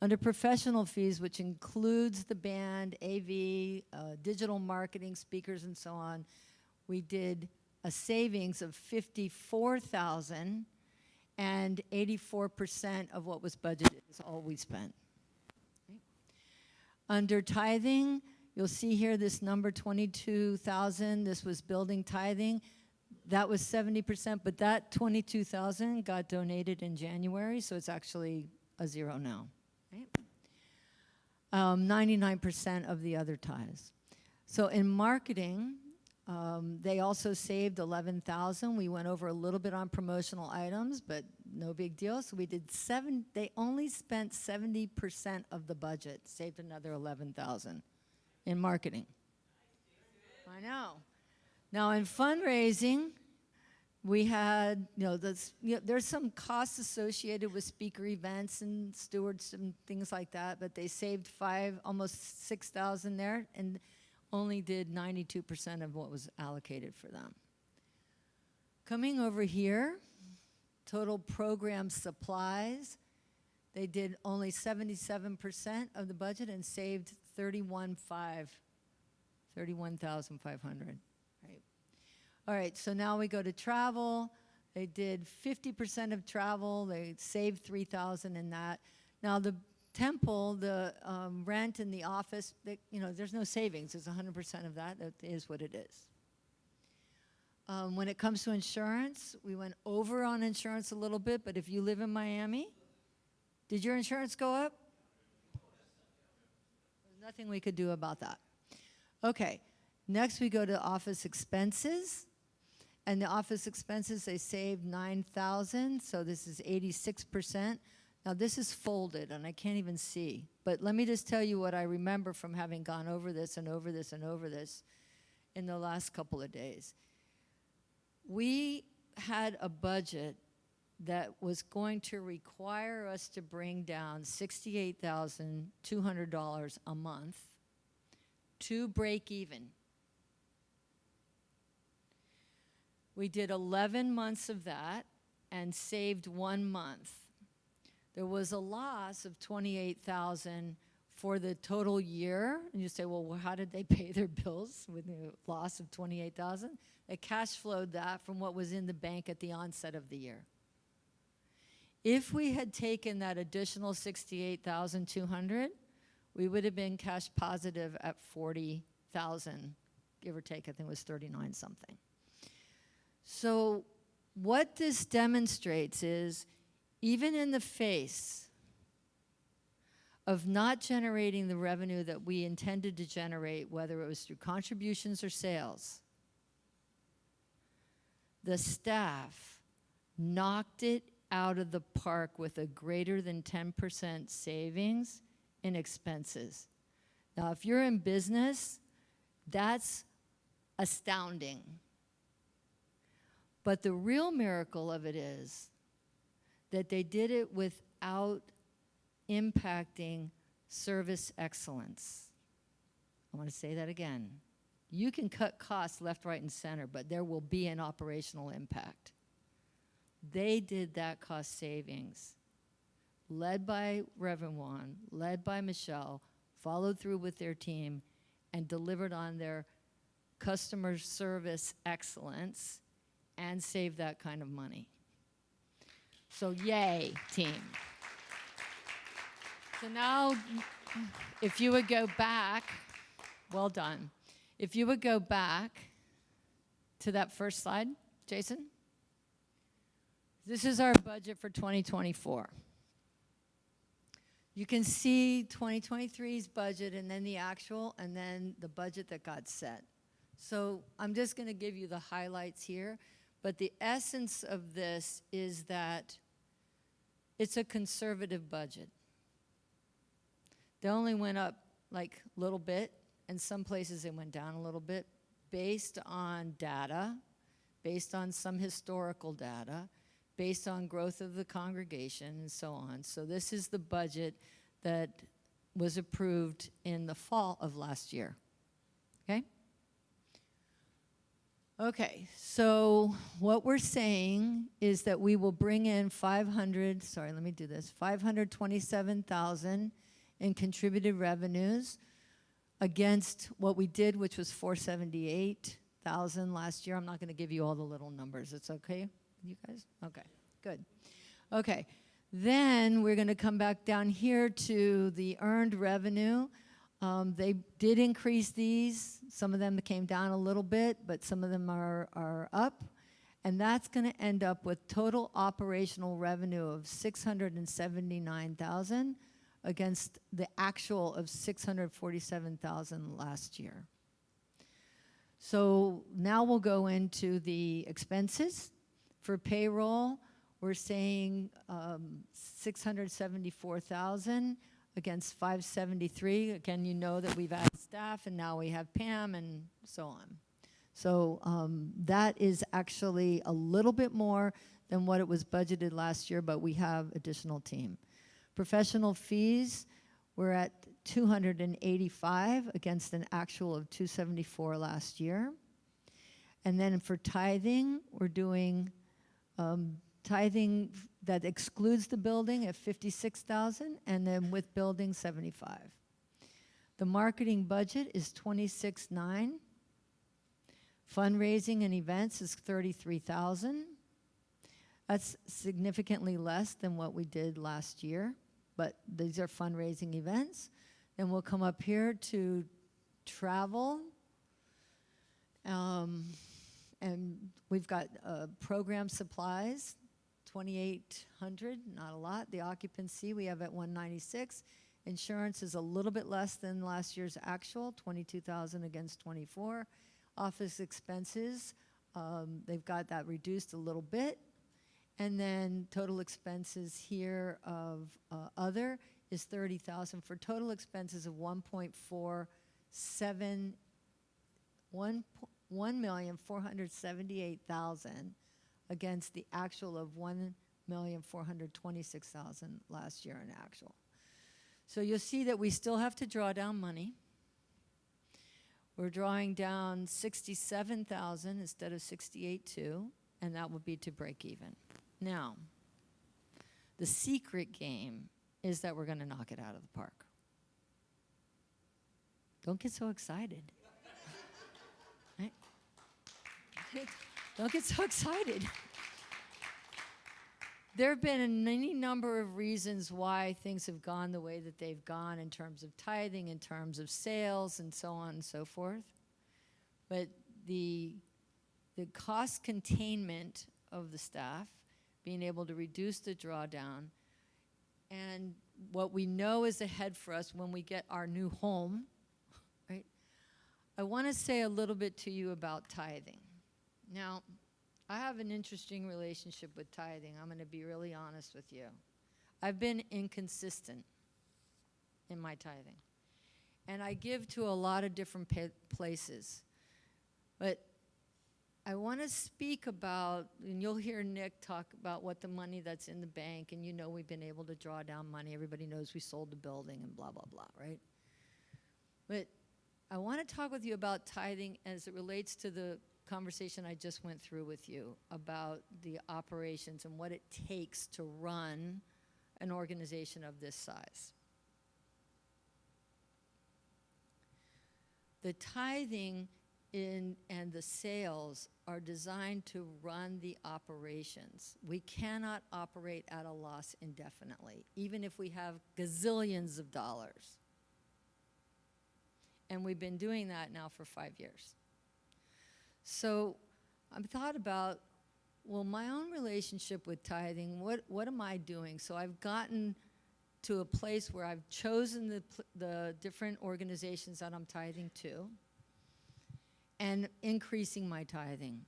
Speaker 4: Under professional fees, which includes the band, AV, digital marketing, speakers, and so on, we did a savings of 54,000, and 84% of what was budgeted is all we spent. Okay. Under tithing, you'll see here this number, 22,000. This was building tithing. That was 70%, but that 22,000 got donated in January, so it's actually a zero now. Right? 99% of the other tithes. So in marketing, they also saved 11,000. We went over a little bit on promotional items, but no big deal. So we did they only spent 70% of the budget, saved another 11,000 in marketing. I know. Now in fundraising, we had, there's some costs associated with speaker events and stewards and things like that, but they saved almost 6,000 there, and only did 92% of what was allocated for them. Coming over here, total program supplies, they did only 77% of the budget and saved 31,500. Right. All right, so now we go to travel. They did 50% of travel. They saved 3,000 in that. Now the temple, the rent in the office, there's no savings. It's 100% of that. That is what it is. When it comes to insurance, we went over on insurance a little bit, but if you live in Miami, did your insurance go up? There's nothing we could do about that. Okay, next we go to office expenses. And the office expenses, they saved 9,000, so this is 86%. Now this is folded, and I can't even see. But let me just tell you what I remember from having gone over this and over this and over this in the last couple of days. We had a budget that was going to require us to bring down $68,200 a month to break even. We did 11 months of that and saved 1 month. There was a loss of $28,000 for the total year. And you say, well, how did they pay their bills with a loss of $28,000? They cash flowed that from what was in the bank at the onset of the year. If we had taken that additional $68,200, we would have been cash positive at $40,000, give or take. I think it was 39 something. So what this demonstrates is, even in the face of not generating the revenue that we intended to generate, whether it was through contributions or sales, the staff knocked it out of the park with a greater than 10% savings in expenses. Now, if you're in business, that's astounding. But the real miracle of it is that they did it without impacting service excellence. I want to say that again. You can cut costs left, right, and center, but there will be an operational impact. They did that cost savings, led by Reverend Juan, led by Michelle, followed through with their team, and delivered on their customer service excellence and saved that kind of money. So yay, team. So now, if you would go back, well done. If you would go back to that first slide, Jason. This is our budget for 2024. You can see 2023's budget and then the actual and then the budget that got set. So I'm just going to give you the highlights here. But the essence of this is that it's a conservative budget. They only went up like a little bit, and some places it went down a little bit, based on data, based on some historical data, based on growth of the congregation and so on. So this is the budget that was approved in the fall of last year. Okay? Okay, so what we're saying is that we will bring in 527,000 in contributed revenues against what we did, which was 478,000 last year. I'm not going to give you all the little numbers. It's okay, you guys? Okay, good. Okay, then we're going to come back down here to the earned revenue. They did increase these. Some of them came down a little bit, but some of them are up. And that's going to end up with total operational revenue of 679,000 against the actual of 647,000 last year. So now we'll go into the expenses. For payroll, we're saying 674,000 against 573. Again, you know that we've added staff, and now we have Pam and so on. So that is actually a little bit more than what it was budgeted last year, but we have additional team. Professional fees, we're at 285 against an actual of 274 last year. And then for tithing, we're doing tithing that excludes the building at 56,000, and then with building 75. The marketing budget is 26,900. Fundraising and events is 33,000. That's significantly less than what we did last year, but these are fundraising events. Then we'll come up here to travel. And we've got program supplies, 2,800, not a lot. The occupancy we have at 196. Insurance is a little bit less than last year's actual, 22,000 against 24. Office expenses, they've got that reduced a little bit. And then total expenses here of other is 30,000 for total expenses of 1,478,000 against the actual of 1,426,000 last year in actual. So you'll see that we still have to draw down money. We're drawing down 67,000 instead of 68,200, and that would be to break even. Now, the secret game is that we're going to knock it out of the park. Don't get so excited. Right? Don't get so excited. There have been any number of reasons why things have gone the way that they've gone in terms of tithing, in terms of sales, and so on and so forth. But the cost containment of the staff, being able to reduce the drawdown, and what we know is ahead for us when we get our new home, right? I want to say a little bit to you about tithing. Now, I have an interesting relationship with tithing. I'm going to be really honest with you. I've been inconsistent in my tithing. And I give to a lot of different places. But I want to speak about, and you'll hear Nick talk about what the money that's in the bank, and you know we've been able to draw down money. Everybody knows we sold the building and blah, blah, blah, right? But I want to talk with you about tithing as it relates to the conversation I just went through with you about the operations and what it takes to run an organization of this size. The tithing and the sales are designed to run the operations. We cannot operate at a loss indefinitely, even if we have gazillions of dollars. And we've been doing that now for 5 years. So I've thought about, well, my own relationship with tithing, what am I doing? So I've gotten to a place where I've chosen the different organizations that I'm tithing to and increasing my tithing.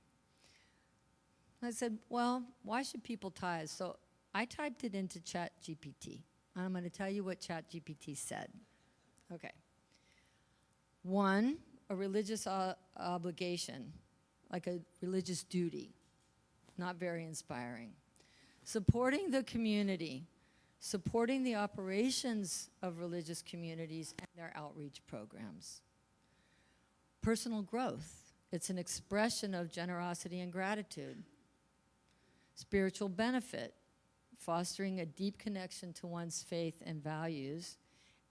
Speaker 4: I said, well, why should people tithe? So I typed it into ChatGPT, and I'm going to tell you what ChatGPT said. Okay. One, a religious obligation, like a religious duty. Not very inspiring. Supporting the community, supporting the operations of religious communities and their outreach programs. Personal growth, it's an expression of generosity and gratitude. Spiritual benefit, fostering a deep connection to one's faith and values,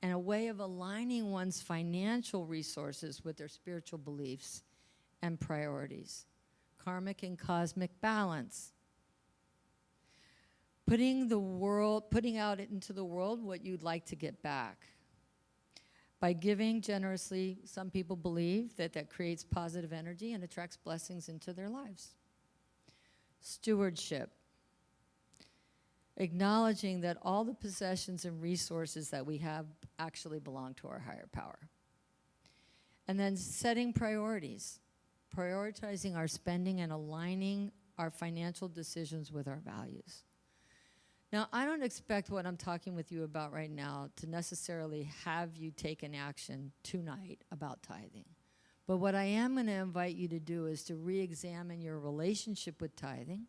Speaker 4: and a way of aligning one's financial resources with their spiritual beliefs and priorities. Karmic and cosmic balance. Putting out into the world what you'd like to get back. By giving generously, some people believe that creates positive energy and attracts blessings into their lives. Stewardship. Acknowledging that all the possessions and resources that we have actually belong to our higher power. And then setting priorities. Prioritizing our spending and aligning our financial decisions with our values. Now, I don't expect what I'm talking with you about right now to necessarily have you take an action tonight about tithing. But what I am going to invite you to do is to re-examine your relationship with tithing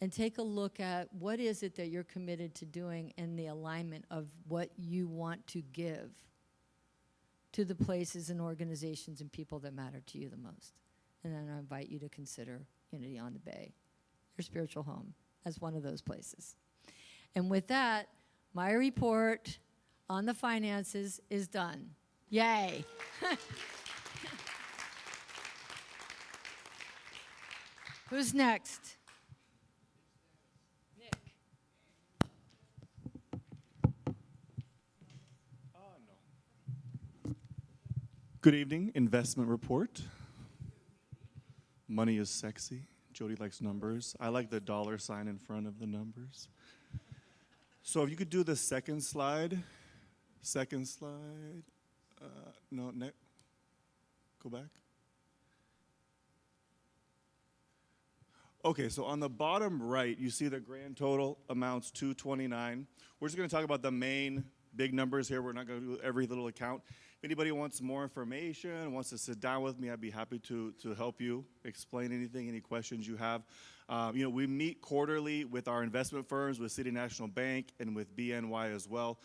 Speaker 4: and take a look at what is it that you're committed to doing in the alignment of what you want to give to the places and organizations and people that matter to you the most. And then I invite you to consider Unity on the Bay, your spiritual home, as one of those places. And with that, my report on the finances is done. Yay. Who's next? Nick.
Speaker 5: Good evening, investment report. Money is sexy. Jody likes numbers. I like the dollar sign in front of the numbers. So if you could do the second slide. Second slide. No, next. Go back. Okay, so on the bottom right, you see the grand total amounts to $229. We're just going to talk about the main big numbers here. We're not going to do every little account. If anybody wants more information, wants to sit down with me, I'd be happy to help you explain anything, any questions you have. We meet quarterly with our investment firms, with City National Bank, and with BNY as well.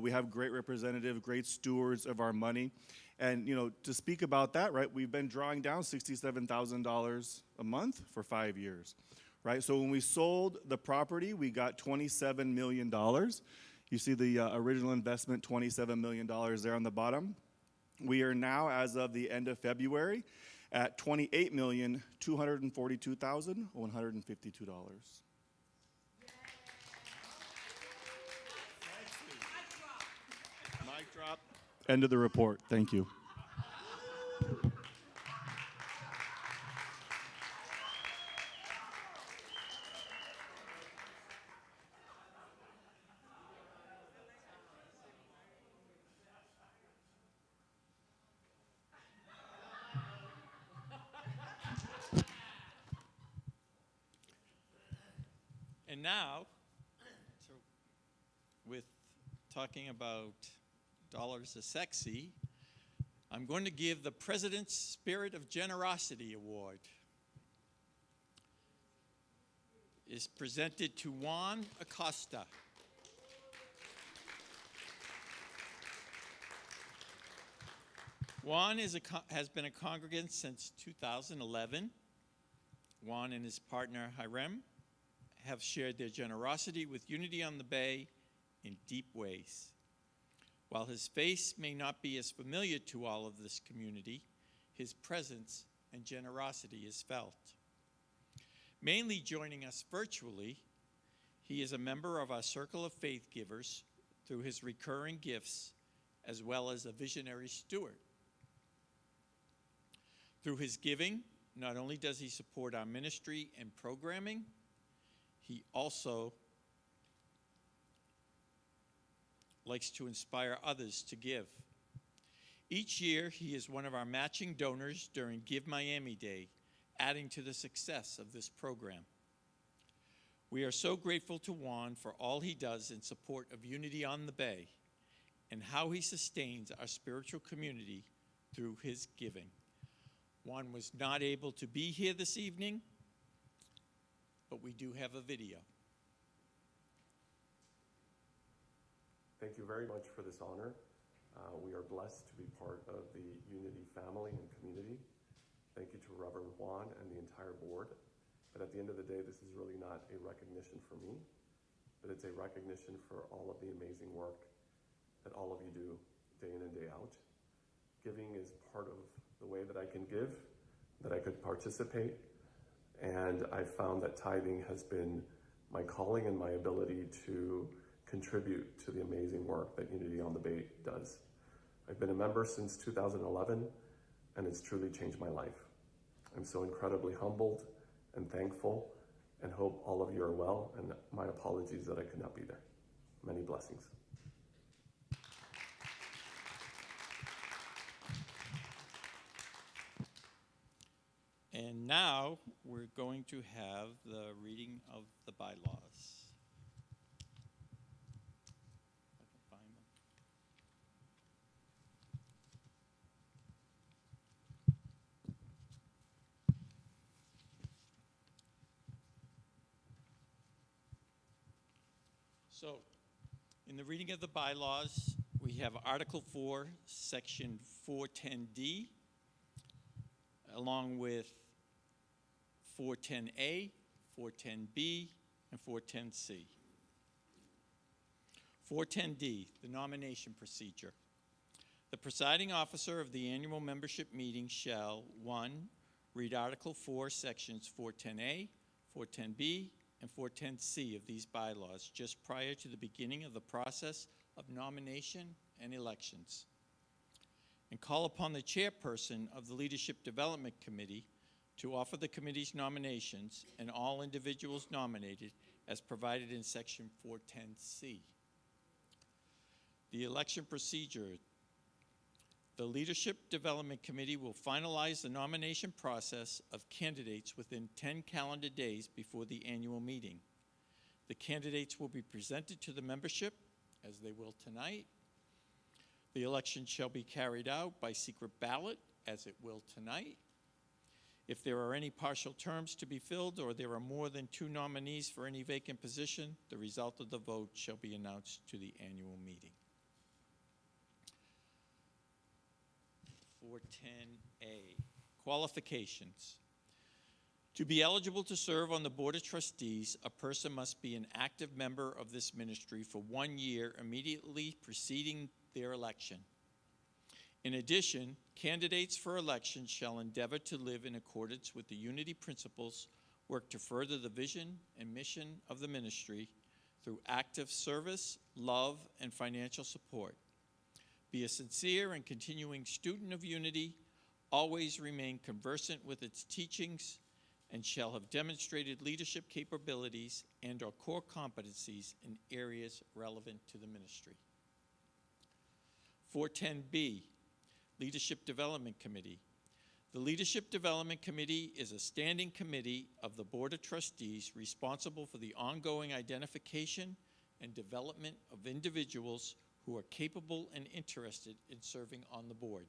Speaker 5: We have great representatives, great stewards of our money. And, to speak about that, right, we've been drawing down $67,000 a month for 5 years, right? So when we sold the property, we got $27 million. You see the original investment, $27 million there on the bottom. We are now, as of the end of February, at $28,242,152. Mic drop. End of the report. Thank you.
Speaker 1: And now, with talking about dollars are sexy, I'm going to give the President's Spirit of Generosity Award. Is presented to Juan Acosta. Juan has been a congregant since 2011. Juan and his partner Hiram have shared their generosity with Unity on the Bay in deep ways. While his face may not be as familiar to all of this community, his presence and generosity is felt. Mainly joining us virtually, he is a member of our Circle of Faith Givers through his recurring gifts, as well as a visionary steward. Through his giving, not only does he support our ministry and programming, he also likes to inspire others to give. Each year, he is one of our matching donors during Give Miami Day, adding to the success of this program. We are so grateful to Juan for all he does in support of Unity on the Bay and how he sustains our spiritual community through his giving. Juan was not able to be here this evening, but we do have a video.
Speaker 6: Thank you very much for this honor. We are blessed to be part of the Unity family and community. Thank you to Reverend Juan and the entire board. But at the end of the day, this is really not a recognition for me, but it's a recognition for all of the amazing work that all of you do day in and day out. Giving is part of the way that I can give, that I could participate, and I've found that tithing has been my calling and my ability to contribute to the amazing work that Unity on the Bay does. I've been a member since 2011, and it's truly changed my life. I'm so incredibly humbled and thankful, and hope all of you are well, and my apologies that I could not be there. Many blessings.
Speaker 1: And now we're going to have the reading of the bylaws. If I can find them. So, in the reading of the bylaws, we have Article 4, Section 410D, along with 410A, 410B, and 410C. 410D, the nomination procedure. The presiding officer of the annual membership meeting shall, 1, read Article 4, Sections 410A, 410B, and 410C of these bylaws just prior to the beginning of the process of nomination and elections, and call upon the chairperson of the Leadership Development Committee to offer the committee's nominations and all individuals nominated as provided in Section 410C. The election procedure. The Leadership Development Committee will finalize the nomination process of candidates within 10 calendar days before the annual meeting. The candidates will be presented to the membership, as they will tonight. The election shall be carried out by secret ballot, as it will tonight. If there are any partial terms to be filled or there are more than 2 nominees for any vacant position, the result of the vote shall be announced to the annual meeting. 410A, qualifications. To be eligible to serve on the Board of Trustees, a person must be an active member of this ministry for 1 year immediately preceding their election. In addition, candidates for election shall endeavor to live in accordance with the Unity principles, work to further the vision and mission of the ministry through active service, love, and financial support. Be a sincere and continuing student of Unity, always remain conversant with its teachings, and shall have demonstrated leadership capabilities and/or core competencies in areas relevant to the ministry. 410B, Leadership Development Committee. The Leadership Development Committee is a standing committee of the Board of Trustees responsible for the ongoing identification and development of individuals who are capable and interested in serving on the board.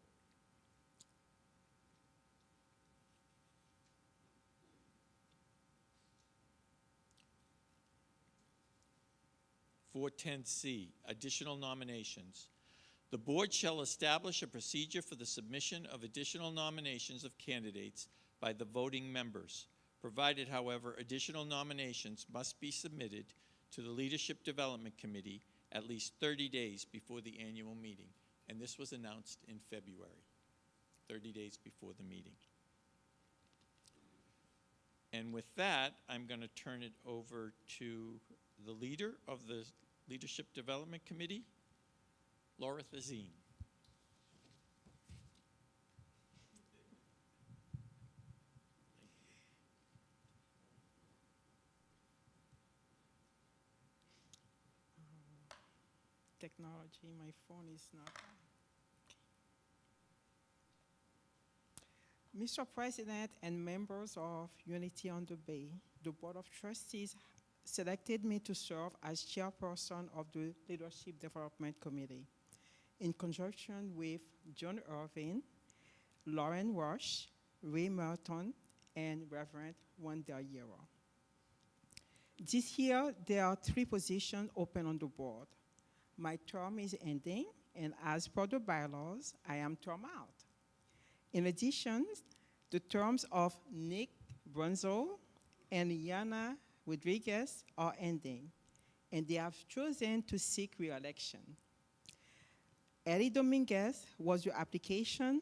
Speaker 1: (410C), additional nominations. The board shall establish a procedure for the submission of additional nominations of candidates by the voting members, provided, however, additional nominations must be submitted to the Leadership Development Committee at least 30 days before the annual meeting. And this was announced in February, 30 days before the meeting. And with that, I'm going to turn it over to the leader of the Leadership Development Committee, Laura Thazine.
Speaker 7: Technology, my phone is not on. Mr. President and members of Unity on the Bay, the Board of Trustees selected me to serve as chairperson of the Leadership Development Committee. In conjunction with John Irvin, Lauren Rush, Ray Merton, and Reverend Wanda Yero. This year, there are 3 positions open on the board. My term is ending, and as per the bylaws, I am term out. In addition, the terms of Nick Brunzel and Yana Rodriguez are ending, and they have chosen to seek re-election. Eddie Dominguez was your application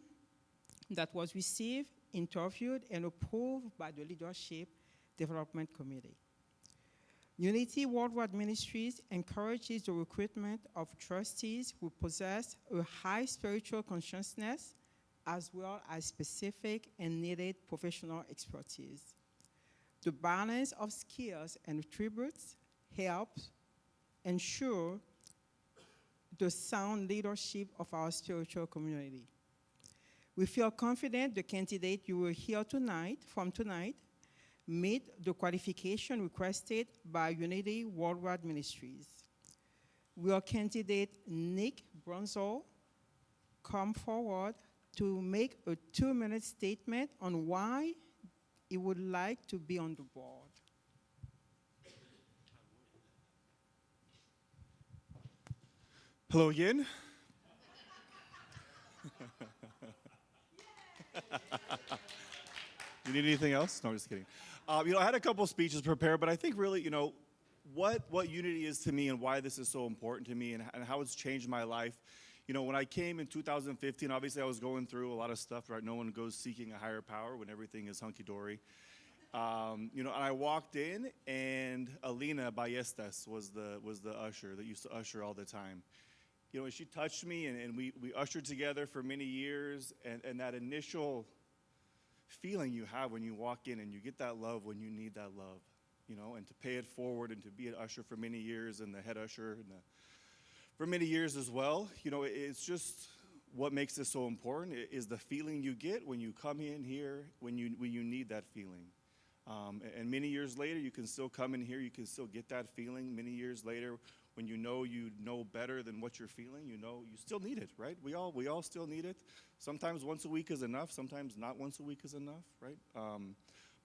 Speaker 7: that was received, interviewed, and approved by the Leadership Development Committee. Unity Worldwide Ministries encourages the recruitment of trustees who possess a high spiritual consciousness as well as specific and needed professional expertise. The balance of skills and attributes helps ensure the sound leadership of our spiritual community. We feel confident the candidate you will hear tonight meet the qualification requested by Unity Worldwide Ministries. Will candidate Nick Brunzel come forward to make a 2-minute statement on why he would like to be on the board?
Speaker 5: Hello again. You need anything else? No, I'm just kidding. I had a couple speeches prepared, but I think really, what Unity is to me and why this is so important to me and how it's changed my life. When I came in 2015, obviously I was going through a lot of stuff, right? No one goes seeking a higher power when everything is hunky-dory. And I walked in, and Alina Ballestas was the usher that used to usher all the time. And she touched me, and we ushered together for many years, and that initial feeling you have when you walk in and you get that love when you need that love, and to pay it forward and to be an usher for many years and the head usher for many years as well. It's just what makes this so important is the feeling you get when you come in here when you need that feeling. And many years later, you can still come in here, you can still get that feeling. Many years later, when you know better than what you're feeling, you still need it, right? We all still need it. Sometimes once a week is enough, sometimes not once a week is enough, right?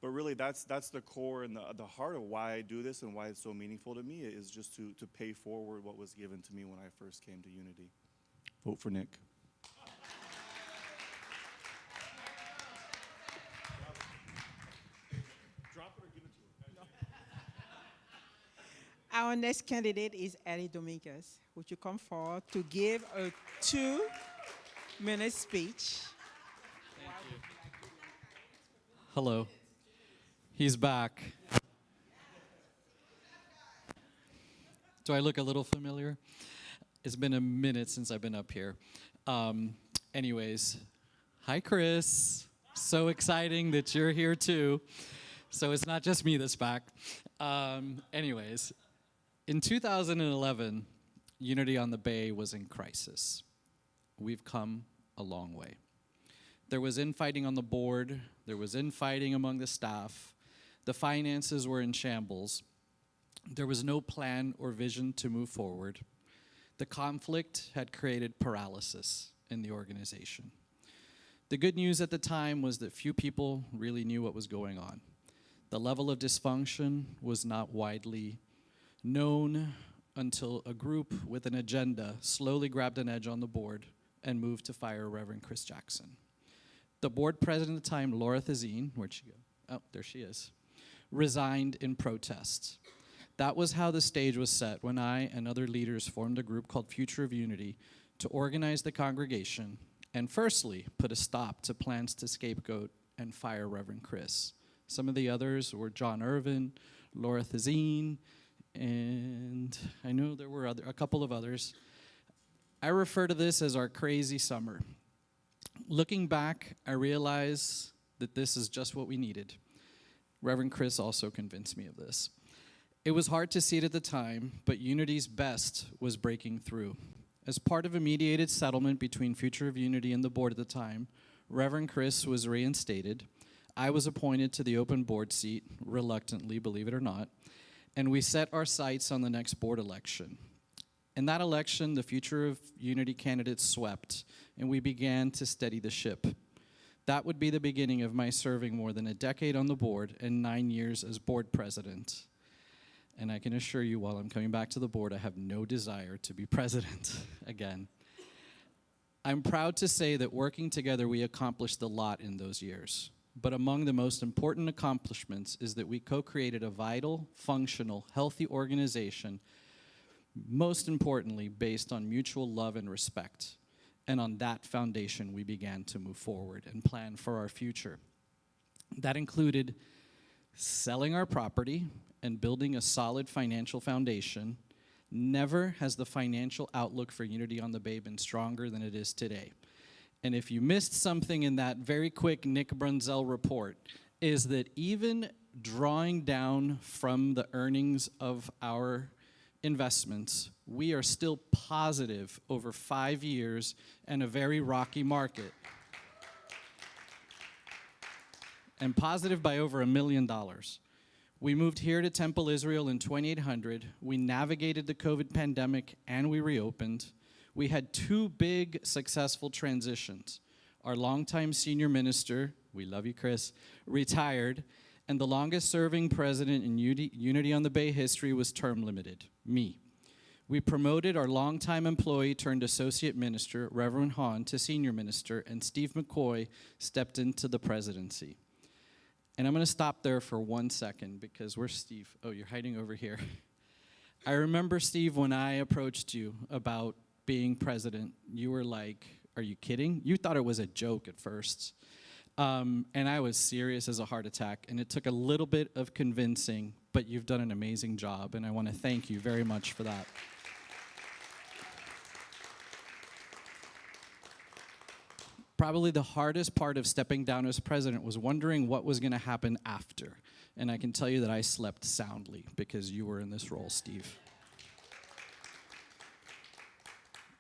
Speaker 5: But really, that's the core and the heart of why I do this and why it's so meaningful to me is just to pay forward what was given to me when I first came to Unity. Vote for Nick.
Speaker 7: Our next candidate is Eddie Dominguez. Would you come forward to give a 2-minute speech?
Speaker 8: Hello. He's back. Do I look a little familiar? It's been a minute since I've been up here. Anyways, hi, Chris. So exciting that you're here too. So it's not just me that's back. Anyways, in 2011, Unity on the Bay was in crisis. We've come a long way. There was infighting on the board. There was infighting among the staff. The finances were in shambles. There was no plan or vision to move forward. The conflict had created paralysis in the organization. The good news at the time was that few people really knew what was going on. The level of dysfunction was not widely known until a group with an agenda slowly grabbed an edge on the board and moved to fire Reverend Chris Jackson. The board president at the time, Laura Thazine, where'd she go? Oh, there she is, resigned in protest. That was how the stage was set when I and other leaders formed a group called Future of Unity to organize the congregation and firstly put a stop to plans to scapegoat and fire Reverend Chris. Some of the others were John Irvin, Laura Thazine, and I know there were a couple of others. I refer to this as our crazy summer. Looking back, I realize that this is just what we needed. Reverend Chris also convinced me of this. It was hard to see it at the time, but Unity's best was breaking through. As part of a mediated settlement between Future of Unity and the board at the time, Reverend Chris was reinstated. I was appointed to the open board seat, reluctantly, believe it or not, and we set our sights on the next board election. In that election, the Future of Unity candidates swept, and we began to steady the ship. That would be the beginning of my serving more than a decade on the board and 9 years as board president. And I can assure you, while I'm coming back to the board, I have no desire to be president again. I'm proud to say that working together, we accomplished a lot in those years. But among the most important accomplishments is that we co-created a vital, functional, healthy organization, most importantly, based on mutual love and respect. And on that foundation, we began to move forward and plan for our future. That included selling our property and building a solid financial foundation. Never has the financial outlook for Unity on the Bay been stronger than it is today. And if you missed something in that very quick Nick Brunzell report, is that even drawing down from the earnings of our investments, we are still positive over 5 years and a very rocky market. And positive by over $1 million. We moved here to Temple, Israel in 2800. We navigated the COVID pandemic and we reopened. We had 2 big successful transitions. Our longtime senior minister, we love you, Chris, retired, and the longest serving president in Unity on the Bay history was term limited, me. We promoted our longtime employee turned associate minister, Reverend Hahn, to senior minister, and Steve McCoy stepped into the presidency. And I'm going to stop there for 1 second because where's Steve? Oh, you're hiding over here. I remember, Steve, when I approached you about being president, you were like, are you kidding? You thought it was a joke at first. And I was serious as a heart attack, and it took a little bit of convincing, but you've done an amazing job, and I want to thank you very much for that. Probably the hardest part of stepping down as president was wondering what was going to happen after. And I can tell you that I slept soundly because you were in this role, Steve.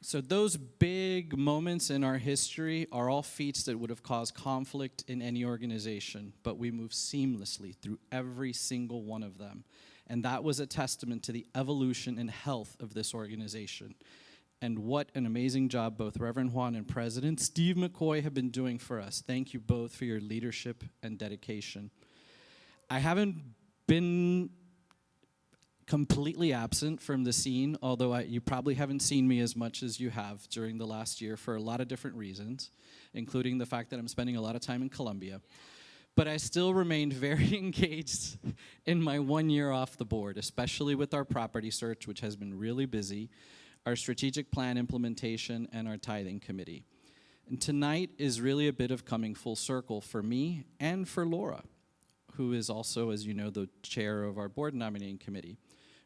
Speaker 8: So those big moments in our history are all feats that would have caused conflict in any organization, but we moved seamlessly through every single one of them. And that was a testament to the evolution and health of this organization. And what an amazing job both Reverend Juan and President Steve McCoy have been doing for us. Thank you both for your leadership and dedication. I haven't been completely absent from the scene, although you probably haven't seen me as much as you have during the last year for a lot of different reasons, including the fact that I'm spending a lot of time in Colombia. But I still remained very engaged in my 1 year off the board, especially with our property search, which has been really busy, our strategic plan implementation, and our tithing committee. And tonight is really a bit of coming full circle for me and for Laura, who is also, as you know, the chair of our board nominating committee.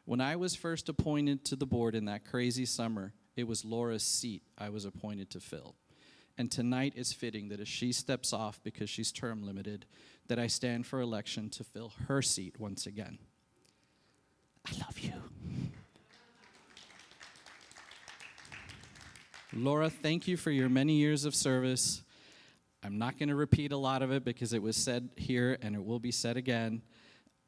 Speaker 8: When I was first appointed to the board in that crazy summer, it was Laura's seat I was appointed to fill. And tonight is fitting that as she steps off because she's term limited, that I stand for election to fill her seat once again. I love you. Laura, thank you for your many years of service. I'm not going to repeat a lot of it because it was said here and it will be said again.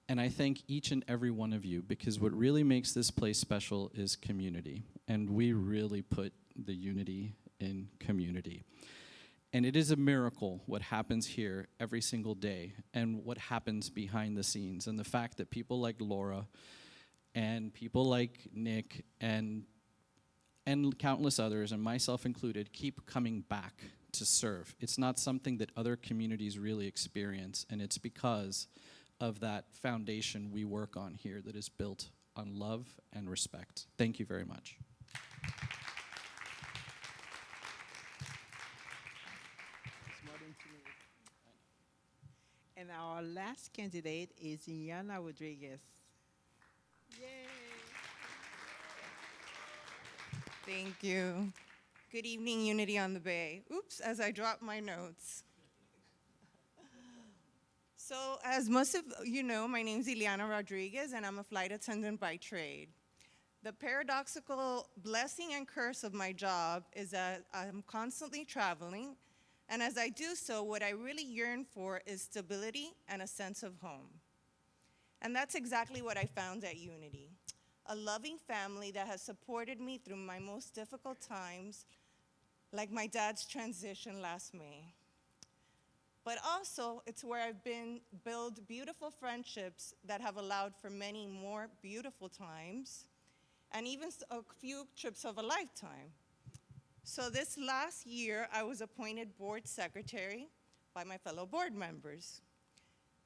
Speaker 8: And I thank each and every one of you because what really makes this place special is community. And we really put the unity in community. And it is a miracle what happens here every single day and what happens behind the scenes. And the fact that people like Laura and people like Nick and countless others, and myself included, keep coming back to serve. It's not something that other communities really experience, and it's because of that foundation we work on here that is built on love and respect. Thank you very much.
Speaker 7: And our last candidate is Ileana Rodriguez. Yay!
Speaker 9: Thank you. Good evening, Unity on the Bay. Oops, as I drop my notes. So as most of you know, my name is Ileana Rodriguez, and I'm a flight attendant by trade. The paradoxical blessing and curse of my job is that I'm constantly traveling, and as I do so, what I really yearn for is stability and a sense of home. And that's exactly what I found at Unity. A loving family that has supported me through my most difficult times, like my dad's transition last May. but also it's where I've been build beautiful friendships that have allowed for many more beautiful times and even a few trips of a lifetime. So this last year, I was appointed board secretary by my fellow board members.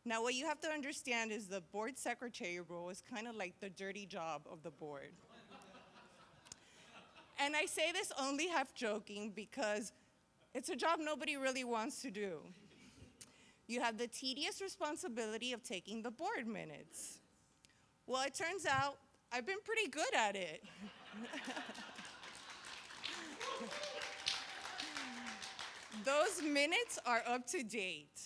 Speaker 9: Now, what you have to understand is the board secretary role is kind of like the dirty job of the board. And I say this only half joking because it's a job nobody really wants to do. You have the tedious responsibility of taking the board minutes. Well, it turns out I've been pretty good at it. Those minutes are up to date.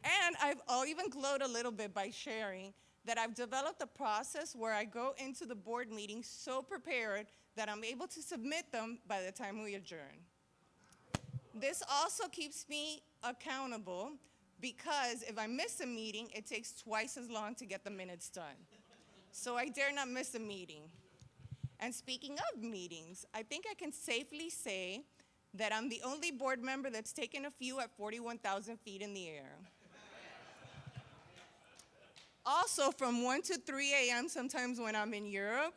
Speaker 9: And I'll even gloat a little bit by sharing that I've developed a process where I go into the board meeting so prepared that I'm able to submit them by the time we adjourn. This also keeps me accountable because if I miss a meeting, it takes twice as long to get the minutes done. So I dare not miss a meeting. And speaking of meetings, I think I can safely say that I'm the only board member that's taken a few at 41,000 feet in the air. Also from 1 to 3 a.m. sometimes when I'm in Europe.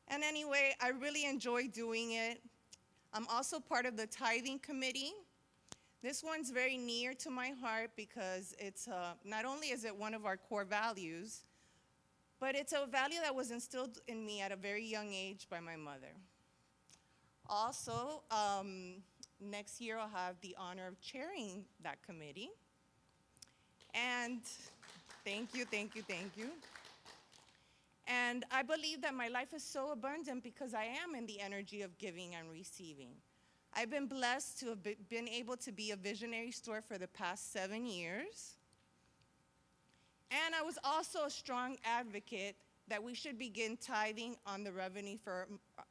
Speaker 9: And anyway, I really enjoy doing it. I'm also part of the tithing committee. This one's very near to my heart because it's not only is it one of our core values, but it's a value that was instilled in me at a very young age by my mother. Also, next year I'll have the honor of chairing that committee. And thank you, thank you, thank you. And I believe that my life is so abundant because I am in the energy of giving and receiving. I've been blessed to have been able to be a visionary steward for the past 7 years. And I was also a strong advocate that we should begin tithing on the revenue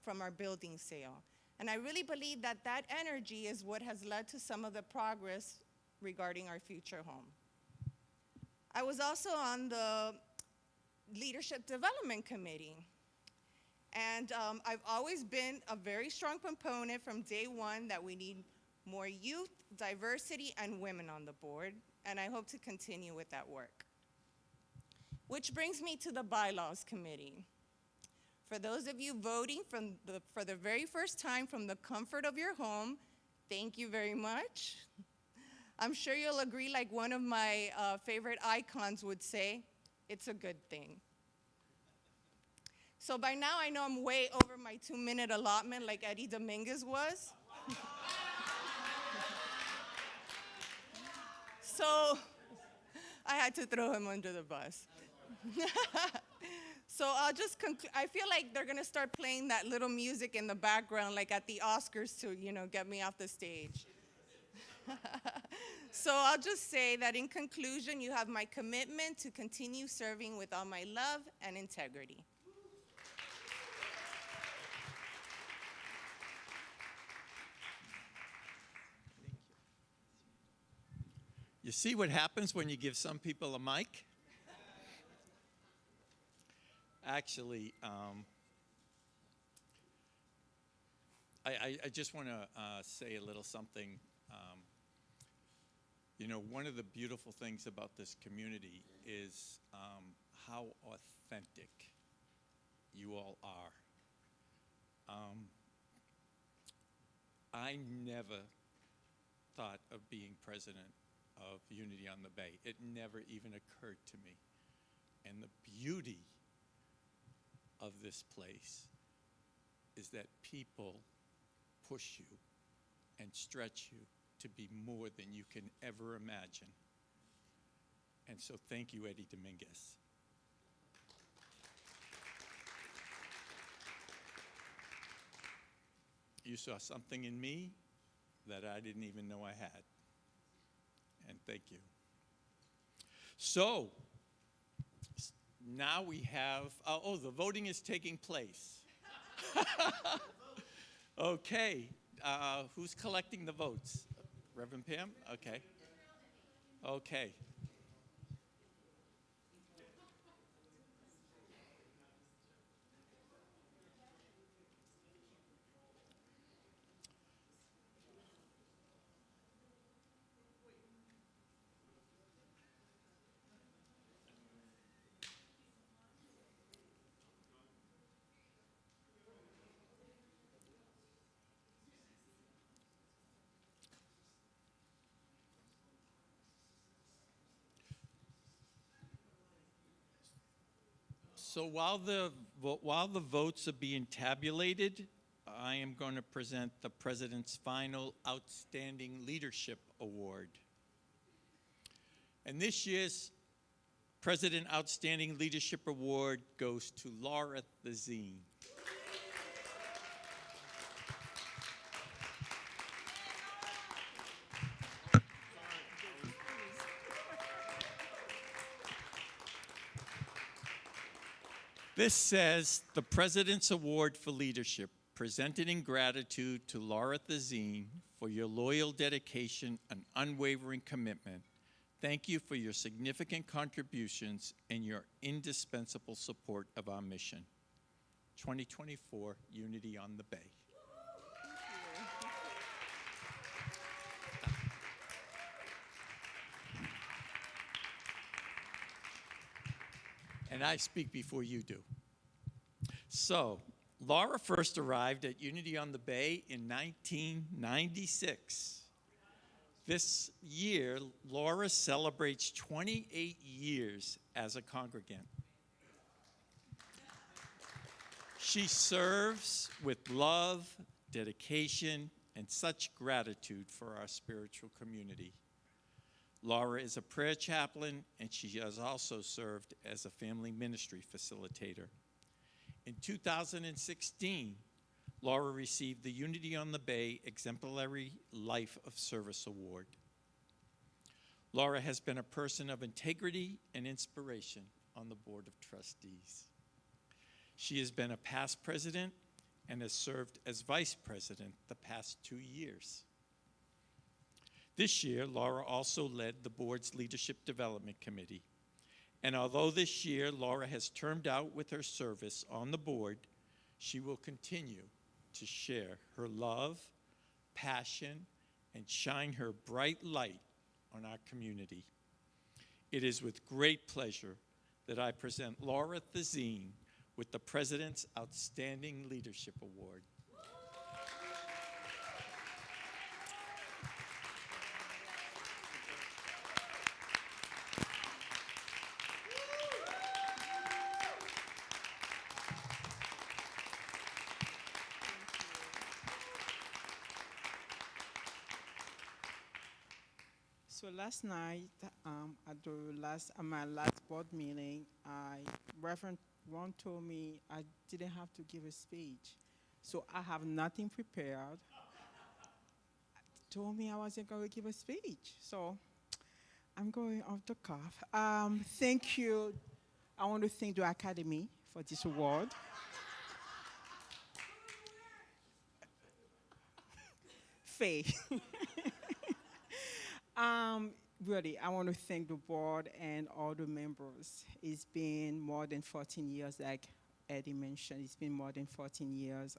Speaker 9: from our building sale. And I really believe that that energy is what has led to some of the progress regarding our future home. I was also on the Leadership Development Committee. And I've always been a very strong proponent from day one that we need more youth, diversity, and women on the board. And I hope to continue with that work. Which brings me to the Bylaws Committee. For those of you voting for the very first time from the comfort of your home, thank you very much. I'm sure you'll agree, like one of my favorite icons would say, it's a good thing. So by now I know I'm way over my 2-minute allotment like Eddie Dominguez was. So I had to throw him under the bus. So I'll just conclude. I feel like they're gonna start playing that little music in the background like at the Oscars to, get me off the stage. So I'll just say that in conclusion, you have my commitment to continue serving with all my love and integrity.
Speaker 1: You see what happens when you give some people a mic? Actually, I just want to say a little something. One of the beautiful things about this community is how authentic you all are. I never thought of being president of Unity on the Bay. It never even occurred to me. And the beauty of this place is that people push you and stretch you to be more than you can ever imagine. And so thank you, Eddie Dominguez. You saw something in me that I didn't even know I had. And thank you. So, now we have, the voting is taking place. Okay, who's collecting the votes? Reverend Pam? Okay. Okay. So while the votes are being tabulated, I am going to present the President's final Outstanding Leadership Award. And this year's President Outstanding Leadership Award goes to Laura Thazine. This says, the President's Award for Leadership, presented in gratitude to Laura Thazine for your loyal dedication and unwavering commitment. Thank you for your significant contributions and your indispensable support of our mission. 2024 Unity on the Bay. And I speak before you do. So, Laura first arrived at Unity on the Bay in 1996. This year, Laura celebrates 28 years as a congregant. She serves with love, dedication, and such gratitude for our spiritual community. Laura is a prayer chaplain, and she has also served as a family ministry facilitator. In 2016, Laura received the Unity on the Bay Exemplary Life of Service Award. Laura has been a person of integrity and inspiration on the Board of Trustees. She has been a past president and has served as vice president the past 2 years. This year, Laura also led the board's Leadership Development Committee. And although this year Laura has termed out with her service on the board, she will continue to share her love, passion, and shine her bright light on our community. It is with great pleasure that I present Laura Thazine with the President's Outstanding Leadership Award.
Speaker 7: So last night, at my last board meeting, Reverend Ron told me I didn't have to give a speech. So I have nothing prepared. Told me I wasn't going to give a speech. So I'm going off the cuff. Thank you. I want to thank the Academy for this award. Faye. Really, I want to thank the board and all the members. It's been more than 14 years, like Eddie mentioned. It's been more than 14 years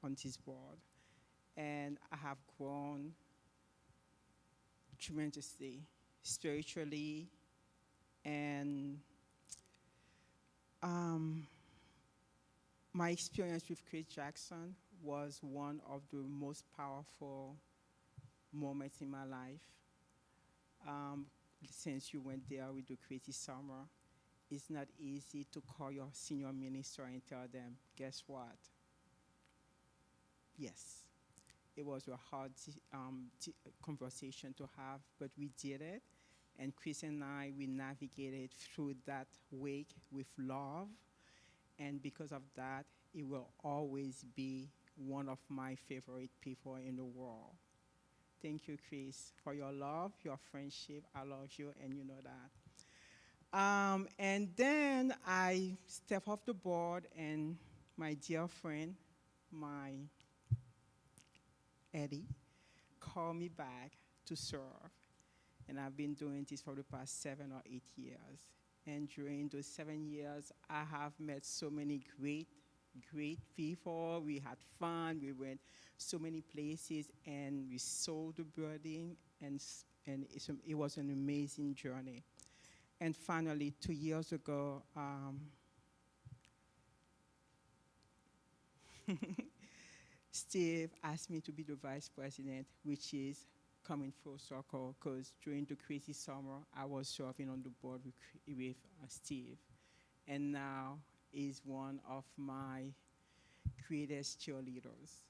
Speaker 7: on this board. And I have grown tremendously, spiritually, and my experience with Chris Jackson was one of the most powerful moments in my life. Since you went there with the Creative Summer, it's not easy to call your senior minister and tell them, guess what? Yes, it was a hard conversation to have, but we did it. And Chris and I, we navigated through that week with love. And because of that, it will always be one of my favorite people in the world. Thank you, Chris, for your love, your friendship. I love you, and you know that. And then I step off the board, and my dear friend, my Eddie, called me back to serve. And I've been doing this for the past 7 or 8 years. And during those 7 years, I have met so many great people. We had fun. We went so many places, and we saw the building, and it was an amazing journey. And finally, 2 years ago, Steve asked me to be the vice president, which is coming full circle, because during the Crazy Summer, I was serving on the board with Steve. And now is one of my greatest cheerleaders.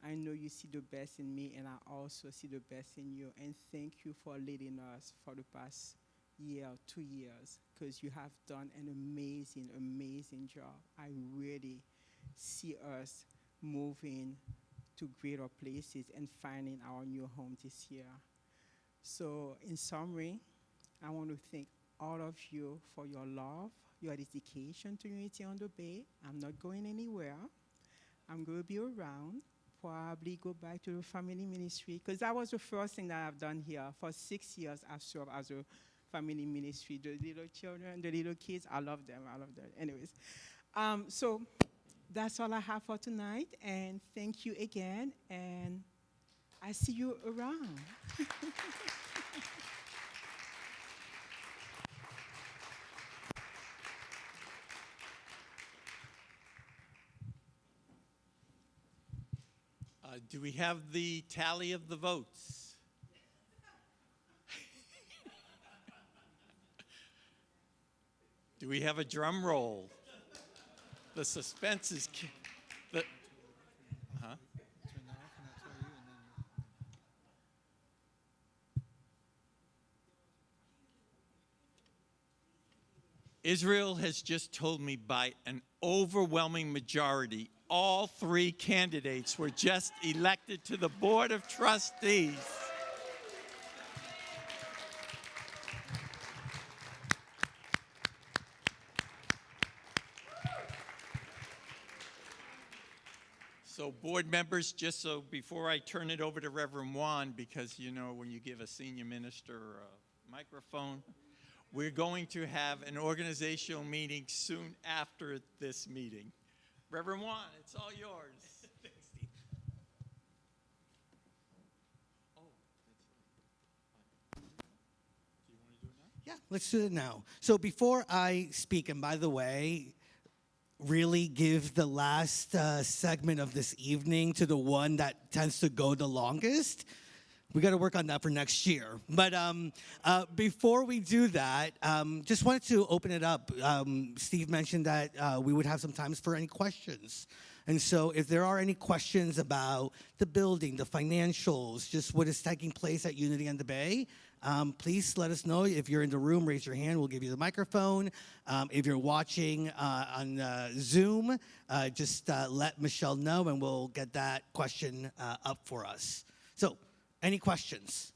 Speaker 7: I know you see the best in me, and I also see the best in you. And thank you for leading us for the past year, 2 years, because you have done an amazing, amazing job. I really see us moving to greater places and finding our new home this year. So in summary, I want to thank all of you for your love, your dedication to Unity on the Bay. I'm not going anywhere. I'm going to be around, probably go back to the family ministry, because that was the first thing that I've done here. For 6 years, I've served as a family ministry. The little children, the little kids, I love them. I love them. Anyways, so that's all I have for tonight, and thank you again, and I see you around.
Speaker 1: Do we have the tally of the votes? Do we have a drum roll? The suspense is. Huh? Israel has just told me by an overwhelming majority, all 3 candidates were just elected to the Board of Trustees. So board members, just so before I turn it over to Reverend Juan, because you know when you give a senior minister a microphone, we're going to have an organizational meeting soon after this meeting. Reverend Juan, it's all yours. Thanks, Steve. Oh, that's right. Do you want to do it now?
Speaker 2: Yeah, let's do it now. So before I speak, and by the way, really give the last segment of this evening to the one that tends to go the longest. We got to work on that for next year. But before we do that, just wanted to open it up. Steve mentioned that we would have some times for any questions. And so if there are any questions about the building, the financials, just what is taking place at Unity on the Bay, please let us know. If you're in the room, raise your hand. We'll give you the microphone. If you're watching on Zoom, just let Michelle know, and we'll get that question up for us. So, any questions?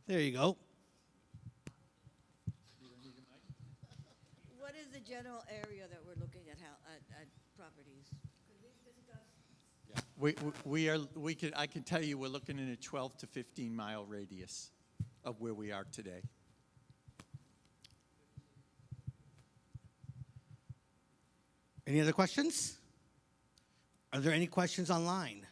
Speaker 2: There you go.
Speaker 10: What is the general area that we're looking at properties?
Speaker 1: I can tell you we're looking in a 12 to 15 mile radius of where we are today.
Speaker 2: Any other questions? Are there any questions online?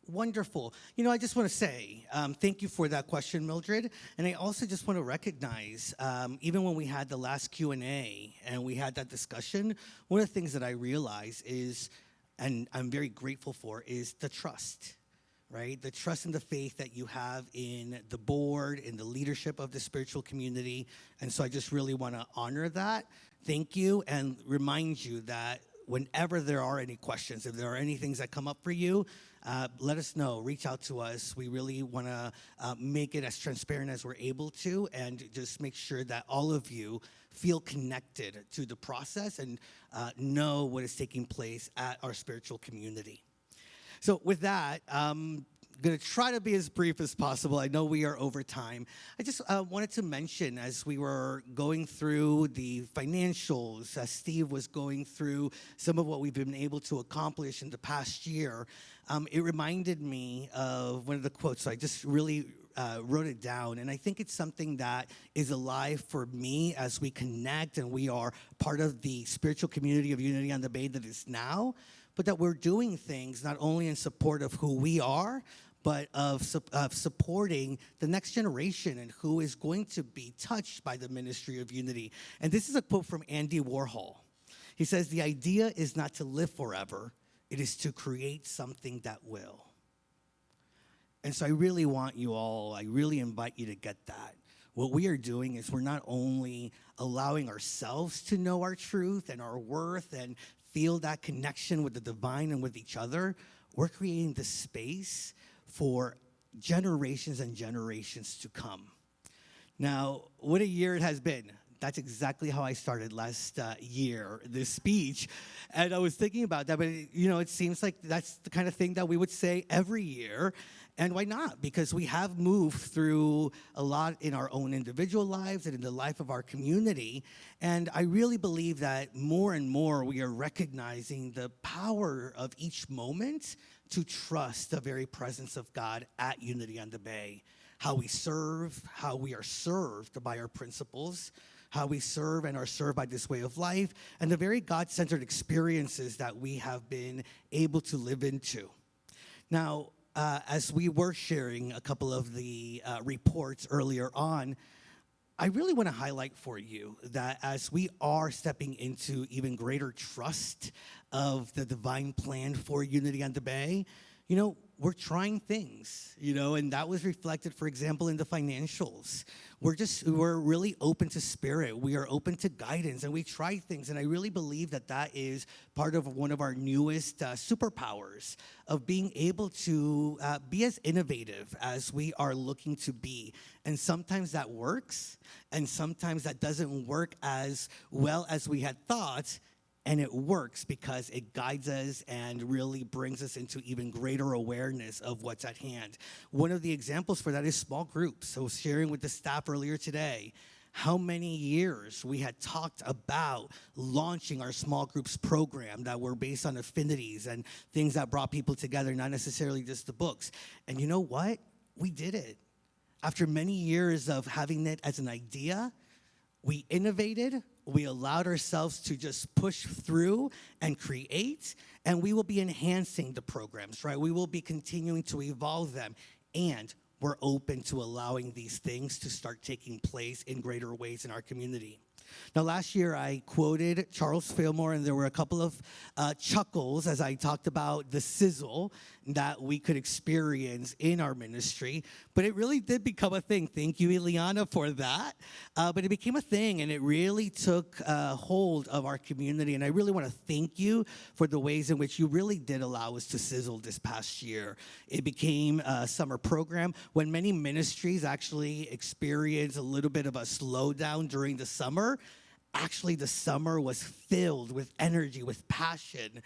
Speaker 2: Wonderful. You know, I just want to say thank you for that question, Mildred. And I also just want to recognize, even when we had the last Q&A and we had that discussion, one of the things that I realized is, and I'm very grateful for, is the trust, right? The trust and the faith that you have in the board, in the leadership of the spiritual community. And so I just really want to honor that. Thank you, and remind you that whenever there are any questions, if there are any things that come up for you, let us know. Reach out to us. We really want to make it as transparent as we're able to, and just make sure that all of you feel connected to the process and know what is taking place at our spiritual community. So with that, I'm going to try to be as brief as possible. I know we are over time. I just wanted to mention, as we were going through the financials, as Steve was going through some of what we've been able to accomplish in the past year, it reminded me of one of the quotes. So I just really wrote it down, and I think it's something that is alive for me as we connect and we are part of the spiritual community of Unity on the Bay that is now, but that we're doing things not only in support of who we are, but of supporting the next generation and who is going to be touched by the ministry of Unity. And this is a quote from Andy Warhol. He says, "The idea is not to live forever, it is to create something that will." And so I really want you all, I really invite you to get that. what we are doing is we're not only allowing ourselves to know our truth and our worth and feel that connection with the divine and with each other, we're creating the space for generations and generations to come. Now, what a year it has been. That's exactly how I started last year, this speech. And I was thinking about that, but it seems like that's the kind of thing that we would say every year. And why not? Because we have moved through a lot in our own individual lives and in the life of our community. And I really believe that more and more we are recognizing the power of each moment to trust the very presence of God at Unity on the Bay. How we serve, how we are served by our principles, how we serve and are served by this way of life, and the very God-centered experiences that we have been able to live into. Now, as we were sharing a couple of the reports earlier on, I really want to highlight for you that as we are stepping into even greater trust of the divine plan for Unity on the Bay, we're trying things, and that was reflected, for example, in the financials. We're really open to spirit. We are open to guidance, and we try things. And I really believe that that is part of one of our newest superpowers of being able to be as innovative as we are looking to be. And sometimes that works, and sometimes that doesn't work as well as we had thought. And it works because it guides us and really brings us into even greater awareness of what's at hand. One of the examples for that is small groups. So sharing with the staff earlier today, how many years we had talked about launching our small groups program that were based on affinities and things that brought people together, not necessarily just the books. And you know what? We did it. After many years of having it as an idea, we innovated, we allowed ourselves to just push through and create, and we will be enhancing the programs, right? We will be continuing to evolve them, and we're open to allowing these things to start taking place in greater ways in our community. Now, last year I quoted Charles Fillmore, and there were a couple of chuckles as I talked about the sizzle that we could experience in our ministry. But it really did become a thing. Thank you, Ileana, for that. But it became a thing, and it really took hold of our community. And I really want to thank you for the ways in which you really did allow us to sizzle this past year. It became a summer program when many ministries actually experienced a little bit of a slowdown during the summer. Actually, the summer was filled with energy, with passion,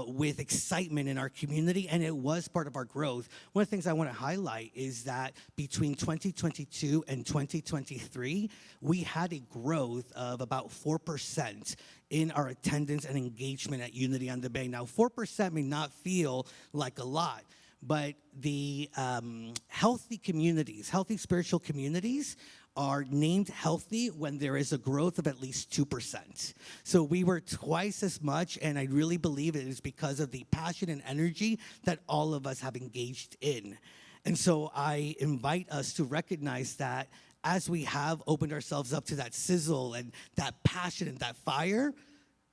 Speaker 2: with excitement in our community, and it was part of our growth. One of the things I want to highlight is that between 2022 and 2023, we had a growth of about 4% in our attendance and engagement at Unity on the Bay. Now, 4% may not feel like a lot, but the healthy communities, healthy spiritual communities, are named healthy when there is a growth of at least 2%. So we were twice as much, and I really believe it is because of the passion and energy that all of us have engaged in. And so I invite us to recognize that as we have opened ourselves up to that sizzle and that passion and that fire,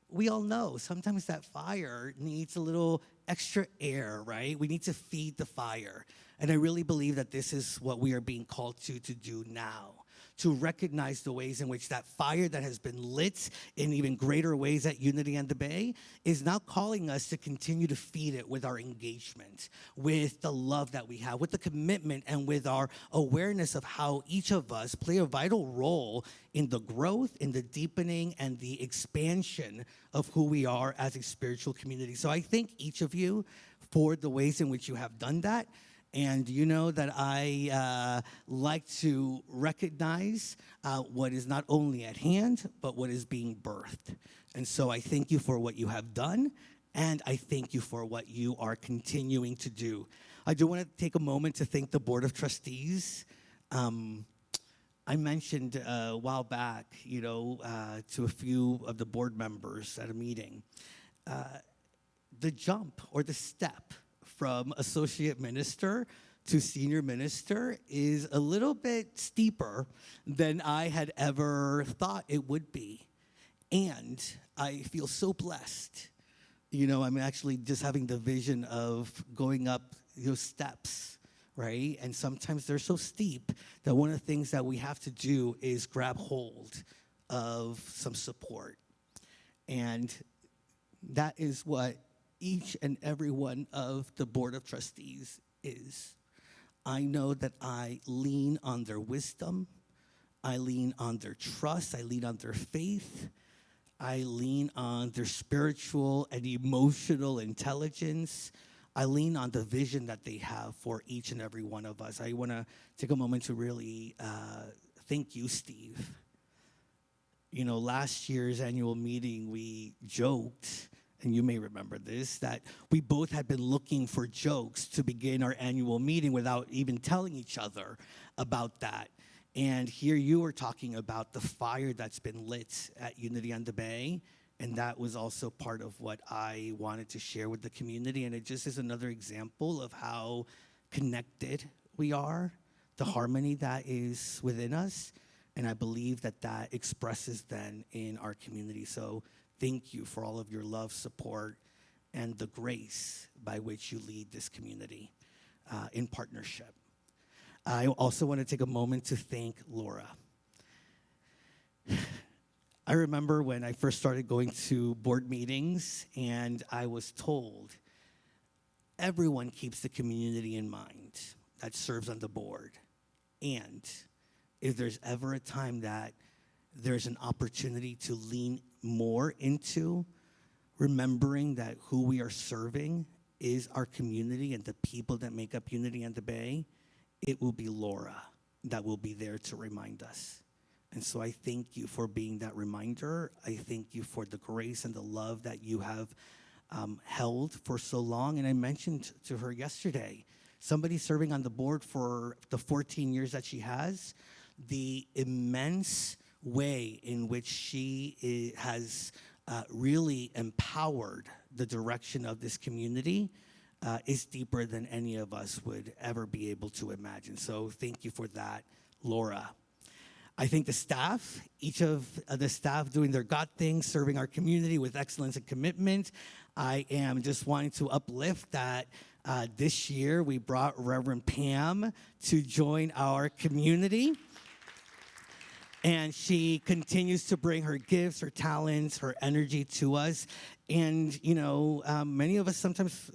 Speaker 2: we all know sometimes that fire needs a little extra air, right? We need to feed the fire. And I really believe that this is what we are being called to do now. To recognize the ways in which that fire that has been lit in even greater ways at Unity on the Bay is now calling us to continue to feed it with our engagement, with the love that we have, with the commitment, and with our awareness of how each of us play a vital role in the growth, in the deepening, and the expansion of who we are as a spiritual community. So I thank each of you for the ways in which you have done that. And you know that I like to recognize what is not only at hand, but what is being birthed. And so I thank you for what you have done, and I thank you for what you are continuing to do. I do want to take a moment to thank the Board of Trustees. I mentioned a while back, to a few of the board members at a meeting, the jump or the step from associate minister to senior minister is a little bit steeper than I had ever thought it would be. And I feel so blessed. I'm actually just having the vision of going up steps, right? And sometimes they're so steep that one of the things that we have to do is grab hold of some support. And that is what each and every one of the Board of Trustees is. I know that I lean on their wisdom, I lean on their trust, I lean on their faith, I lean on their spiritual and emotional intelligence. I lean on the vision that they have for each and every one of us. I want to take a moment to really thank you, Steve. You know, last year's annual meeting, we joked, and you may remember this, that we both had been looking for jokes to begin our annual meeting without even telling each other about that. And here you were talking about the fire that's been lit at Unity on the Bay, and that was also part of what I wanted to share with the community. And it just is another example of how connected we are, the harmony that is within us. And I believe that that expresses then in our community. So thank you for all of your love, support, and the grace by which you lead this community in partnership. I also want to take a moment to thank Laura. I remember when I first started going to board meetings and I was told everyone keeps the community in mind that serves on the board. And if there's ever a time that there's an opportunity to lean more into remembering that who we are serving is our community and the people that make up Unity on the Bay, it will be Laura that will be there to remind us. And so I thank you for being that reminder. I thank you for the grace and the love that you have held for so long. And I mentioned to her yesterday, somebody serving on the board for the 14 years that she has, the immense way in which she has really empowered the direction of this community is deeper than any of us would ever be able to imagine. So thank you for that, Laura. I think the staff, each of the staff doing their God thing, serving our community with excellence and commitment. I am just wanting to uplift that this year we brought Reverend Pam to join our community. And she continues to bring her gifts, her talents, her energy to us. And, you know, many of us sometimes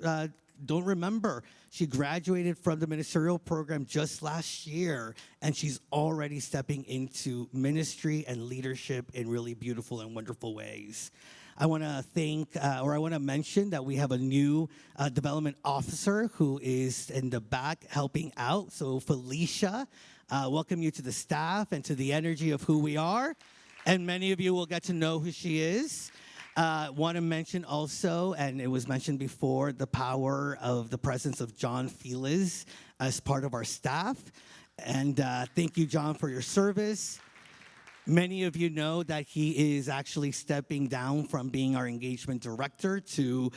Speaker 2: don't remember. She graduated from the ministerial program just last year, and she's already stepping into ministry and leadership in really beautiful and wonderful ways. I want to thank, or I want to mention that we have a new development officer who is in the back helping out. So Felicia, welcome you to the staff and to the energy of who we are. And many of you will get to know who she is. Want to mention also, and it was mentioned before, the power of the presence of John Felix as part of our staff. And thank you, John, for your service. Many of you know that he is actually stepping down from being our engagement director to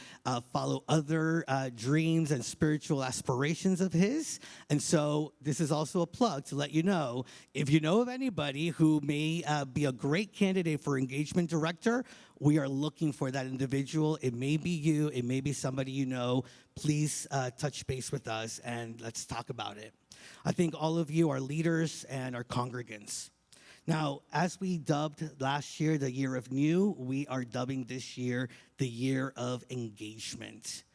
Speaker 2: follow other dreams and spiritual aspirations of his. And so this is also a plug to let you know, if you know of anybody who may be a great candidate for engagement director, we are looking for that individual. It may be you, it may be somebody you know. Please touch base with us and let's talk about it. I think all of you are leaders and are congregants. Now, as we dubbed last year the year of new, we are dubbing this year the year of engagement.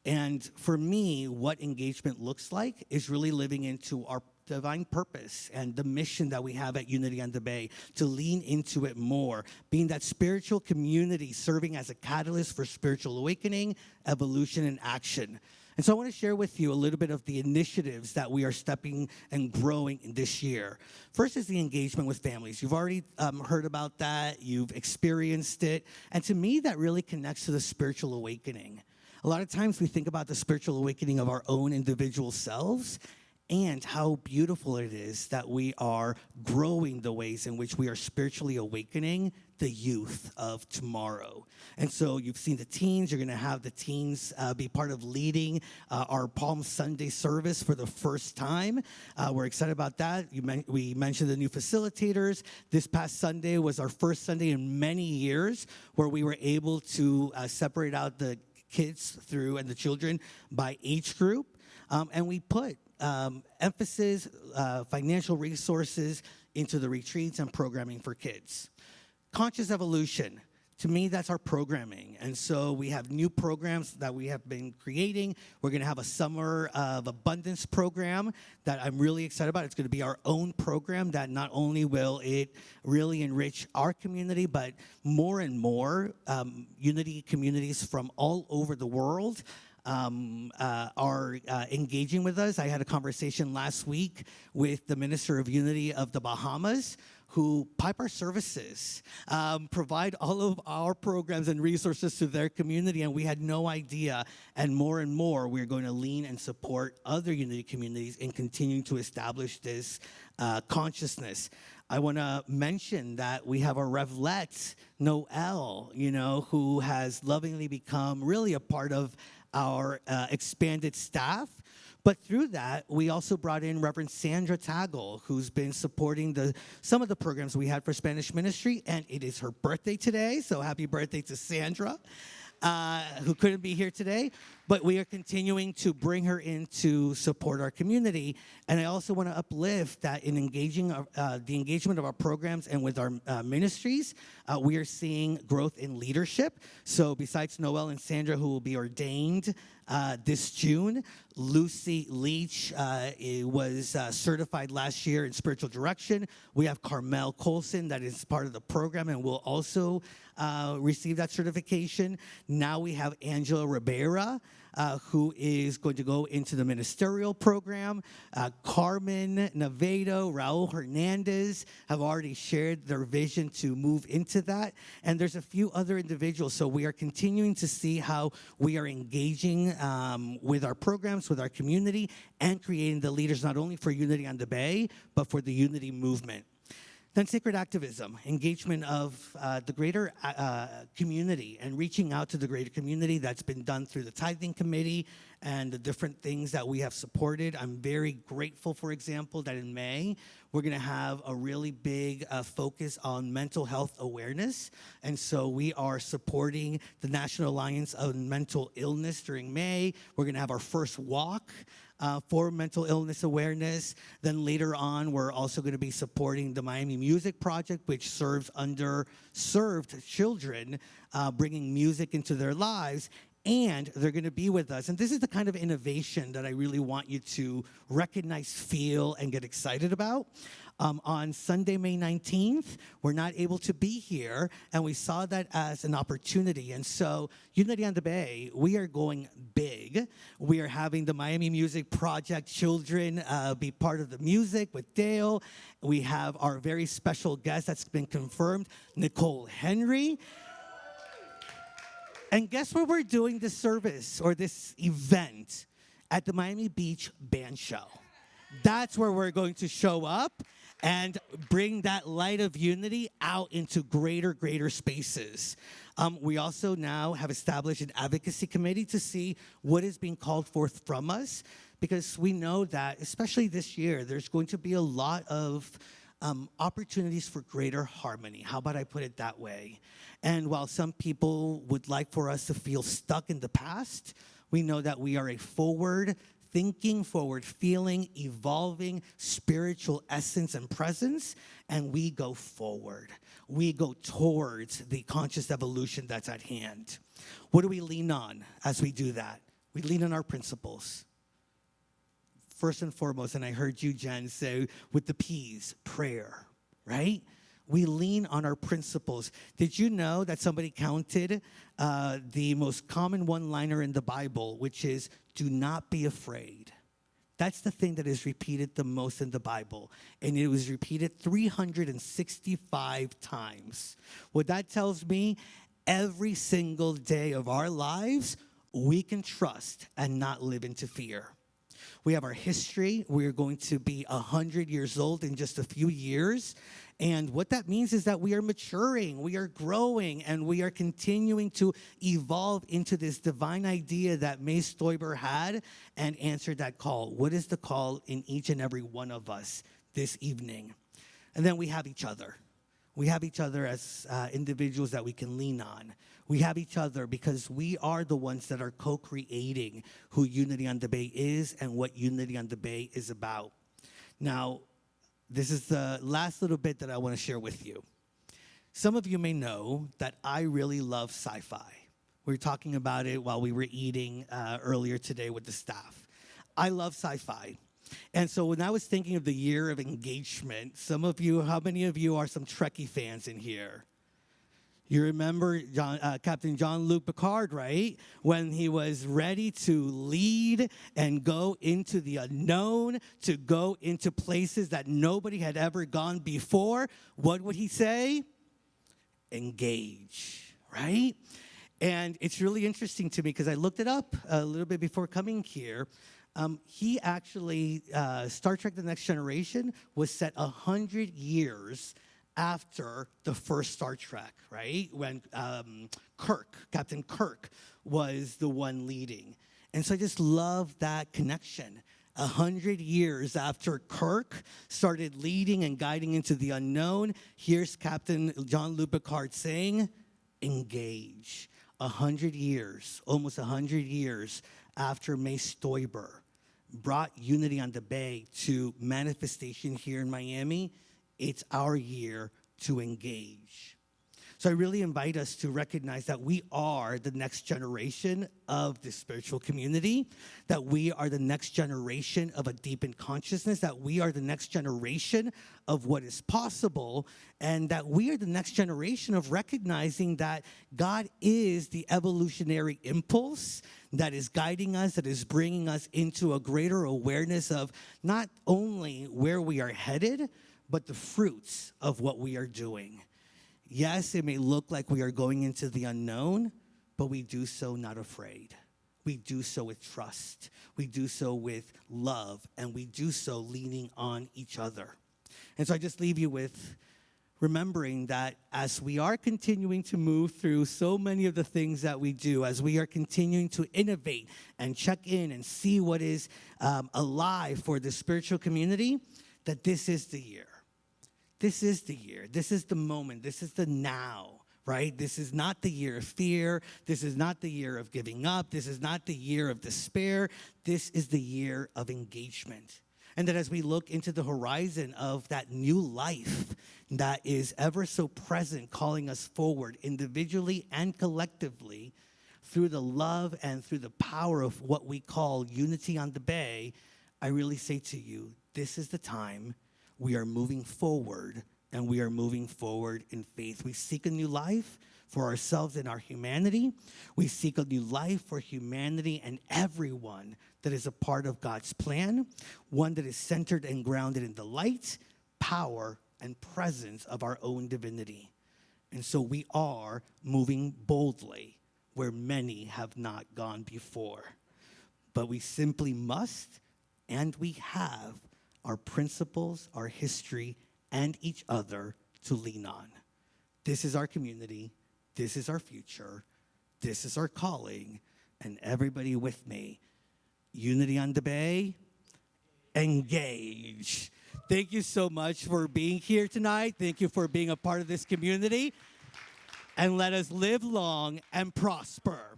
Speaker 2: And for me, what engagement looks like is really living into our divine purpose and the mission that we have at Unity on the Bay, to lean into it more, being that spiritual community serving as a catalyst for spiritual awakening, evolution, and action. And so I want to share with you a little bit of the initiatives that we are stepping and growing in this year. First is the engagement with families. You've already heard about that. You've experienced it. And to me, that really connects to the spiritual awakening. A lot of times we think about the spiritual awakening of our own individual selves and how beautiful it is that we are growing the ways in which we are spiritually awakening the youth of tomorrow. And so you've seen the teens. You're going to have the teens be part of leading our Palm Sunday service for the first time. We're excited about that. We mentioned the new facilitators. This past Sunday was our first Sunday in many years where we were able to separate out the kids through and the children by age group. And we put emphasis, financial resources into the retreats and programming for kids. Conscious Evolution. To me, that's our programming. And so we have new programs that we have been creating. We're going to have a Summer of Abundance program that I'm really excited about. It's going to be our own program that not only will it really enrich our community, but more and more Unity communities from all over the world are engaging with us. I had a conversation last week with the Minister of Unity of the Bahamas, who pipe our services, provide all of our programs and resources to their community, and we had no idea. And more we're going to lean and support other Unity communities in continuing to establish this consciousness. I want to mention that we have our Revlette, Noel, who has lovingly become really a part of our expanded staff. But through that, we also brought in Reverend Sandra Tagle, who's been supporting some of the programs we had for Spanish ministry, and it is her birthday today, so happy birthday to Sandra, who couldn't be here today. But we are continuing to bring her in to support our community. And I also want to uplift that in engaging the engagement of our programs and with our ministries, we are seeing growth in leadership. So besides Noel and Sandra, who will be ordained this June, Lucy Leach was certified last year in spiritual direction. We have Carmel Colson that is part of the program and will also receive that certification. Now we have Angela Rivera, who is going to go into the ministerial program. Carmen Navedo, Raul Hernandez have already shared their vision to move into that. And there's a few other individuals. So we are continuing to see how we are engaging with our programs, with our community, and creating the leaders not only for Unity on the Bay, but for the Unity movement. Then sacred activism, engagement of the greater community and reaching out to the greater community. That's been done through the Tithing Committee and the different things that we have supported. I'm very grateful, for example, that in May, we're going to have a really big focus on mental health awareness. And so we are supporting the National Alliance on Mental Illness during May. We're going to have our first walk for mental illness awareness. Then later on, we're also going to be supporting the Miami Music Project, which serves underserved children, bringing music into their lives. And they're going to be with us. And this is the kind of innovation that I really want you to recognize, feel, and get excited about. On Sunday, May 19th, we're not able to be here, and we saw that as an opportunity. And so, Unity on the Bay, we are going big. We are having the Miami Music Project children be part of the music with Dale. We have our very special guest that's been confirmed, Nicole Henry. And guess where we're doing this service or this event? At the Miami Beach Band Show. That's where we're going to show up and bring that light of unity out into greater spaces. We also now have established an advocacy committee to see what is being called forth from us, because we know that, especially this year, there's going to be a lot of opportunities for greater harmony. How about I put it that way? And while some people would like for us to feel stuck in the past, we know that we are a forward-thinking, forward-feeling, evolving spiritual essence and presence, and we go forward. We go towards the conscious evolution that's at hand. What do we lean on as we do that? We lean on our principles. First and foremost, and I heard you, Jen, say with the P's, prayer, right? We lean on our principles. Did you know that somebody counted the most common one-liner in the Bible, which is, do not be afraid? That's the thing that is repeated the most in the Bible. And it was repeated 365 times. What that tells me, every single day of our lives, we can trust and not live into fear. We have our history. We're going to be 100 years old in just a few years. And what that means is that we are maturing, we are growing, and we are continuing to evolve into this divine idea that May Stoiber had and answered that call. What is the call in each and every one of us this evening? And then we have each other. We have each other as individuals that we can lean on. We have each other because we are the ones that are co-creating who Unity on the Bay is and what Unity on the Bay is about. Now, this is the last little bit that I want to share with you. Some of you may know that I really love sci-fi. We were talking about it while we were eating earlier today with the staff. I love sci-fi. And so when I was thinking of the year of engagement, some of you, how many of you are some Trekkie fans in here? You remember Captain Jean-Luc Picard, right? When he was ready to lead and go into the unknown, to go into places that nobody had ever gone before, what would he say? Engage, right? And it's really interesting to me because I looked it up a little bit before coming here. He actually, Star Trek The Next Generation was set 100 years after the first Star Trek, right? When Captain Kirk was the one leading. And so I just love that connection. 100 years after Kirk started leading and guiding into the unknown, here's Captain Jean-Luc Picard saying, engage. 100 years, almost 100 years after May Stoiber brought Unity on the Bay to manifestation here in Miami, it's our year to engage. So I really invite us to recognize that we are the next generation of the spiritual community, that we are the next generation of a deepened consciousness, that we are the next generation of what is possible, and that we are the next generation of recognizing that God is the evolutionary impulse that is guiding us, that is bringing us into a greater awareness of not only where we are headed, but the fruits of what we are doing. Yes, it may look like we are going into the unknown, but we do so not afraid. We do so with trust. We do so with love, and we do so leaning on each other. And so I just leave you with remembering that as we are continuing to move through so many of the things that we do, as we are continuing to innovate and check in and see what is alive for the spiritual community, that this is the year. This is the year. This is the moment. This is the now, right? This is not the year of fear. This is not the year of giving up. This is not the year of despair. This is the year of engagement. And that as we look into the horizon of that new life that is ever so present, calling us forward individually and collectively through the love and through the power of what we call Unity on the Bay, I really say to you, this is the time. We are moving forward, and we are moving forward in faith. We seek a new life for ourselves and our humanity. We seek a new life for humanity and everyone that is a part of God's plan, one that is centered and grounded in the light, power, and presence of our own divinity. And so we are moving boldly where many have not gone before. But we simply must, and we have, our principles, our history, and each other to lean on. This is our community. This is our future. This is our calling. And everybody with me, Unity on the Bay, engage. Thank you so much for being here tonight. Thank you for being a part of this community. And let us live long and prosper.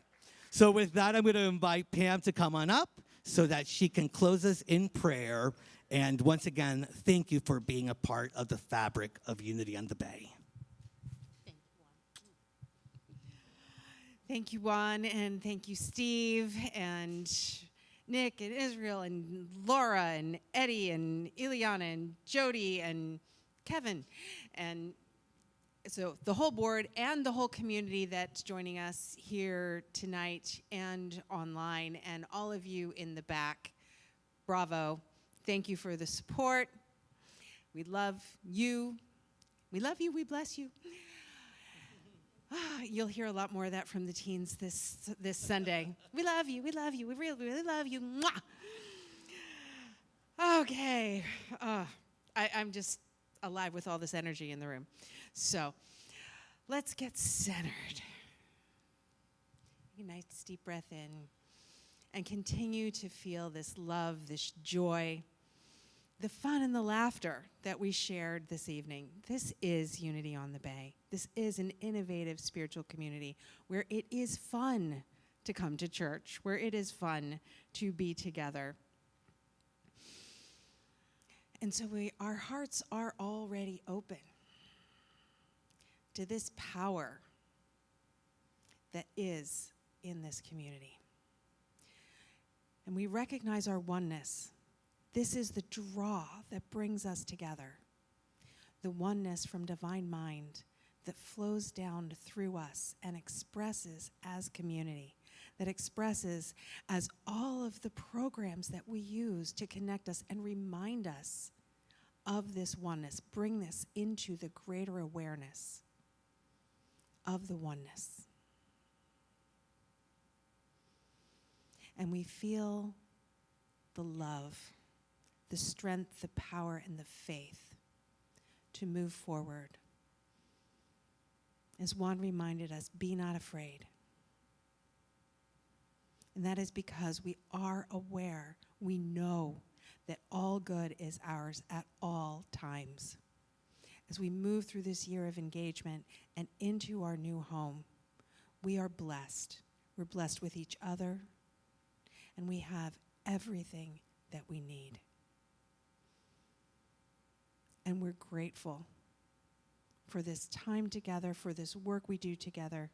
Speaker 2: So with that, I'm going to invite Pam to come on up so that she can close us in prayer. And once again, thank you for being a part of the fabric of Unity on the Bay.
Speaker 11: Thank you, Juan, and thank you, Steve, and Nick, and Israel, and Laura, and Eddie, and Ileana, and Jody, and Kevin. And so the whole board and the whole community that's joining us here tonight and online, and all of you in the back, bravo. Thank you for the support. We love you. We love you. We bless you. You'll hear a lot more of that from the teens this Sunday. We love you. We love you. We really, really love you. Mwah! Okay. I'm just alive with all this energy in the room. So let's get centered. Take a nice deep breath in and continue to feel this love, this joy, the fun and the laughter that we shared this evening. This is Unity on the Bay. This is an innovative spiritual community where it is fun to come to church, where it is fun to be together. And so our hearts are already open to this power that is in this community. And we recognize our oneness. This is the draw that brings us together. The oneness from divine mind that flows down through us and expresses as community, that expresses as all of the programs that we use to connect us and remind us of this oneness, bring this into the greater awareness of the oneness. And we feel the love, the strength, the power, and the faith to move forward. As Juan reminded us, be not afraid. And that is because we are aware, we know that all good is ours at all times. As we move through this year of engagement and into our new home, we are blessed. We're blessed with each other, and we have everything that we need. And we're grateful for this time together, for this work we do together,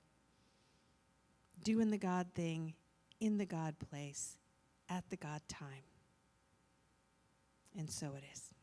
Speaker 11: doing the God thing in the God place at the God time. And so it is.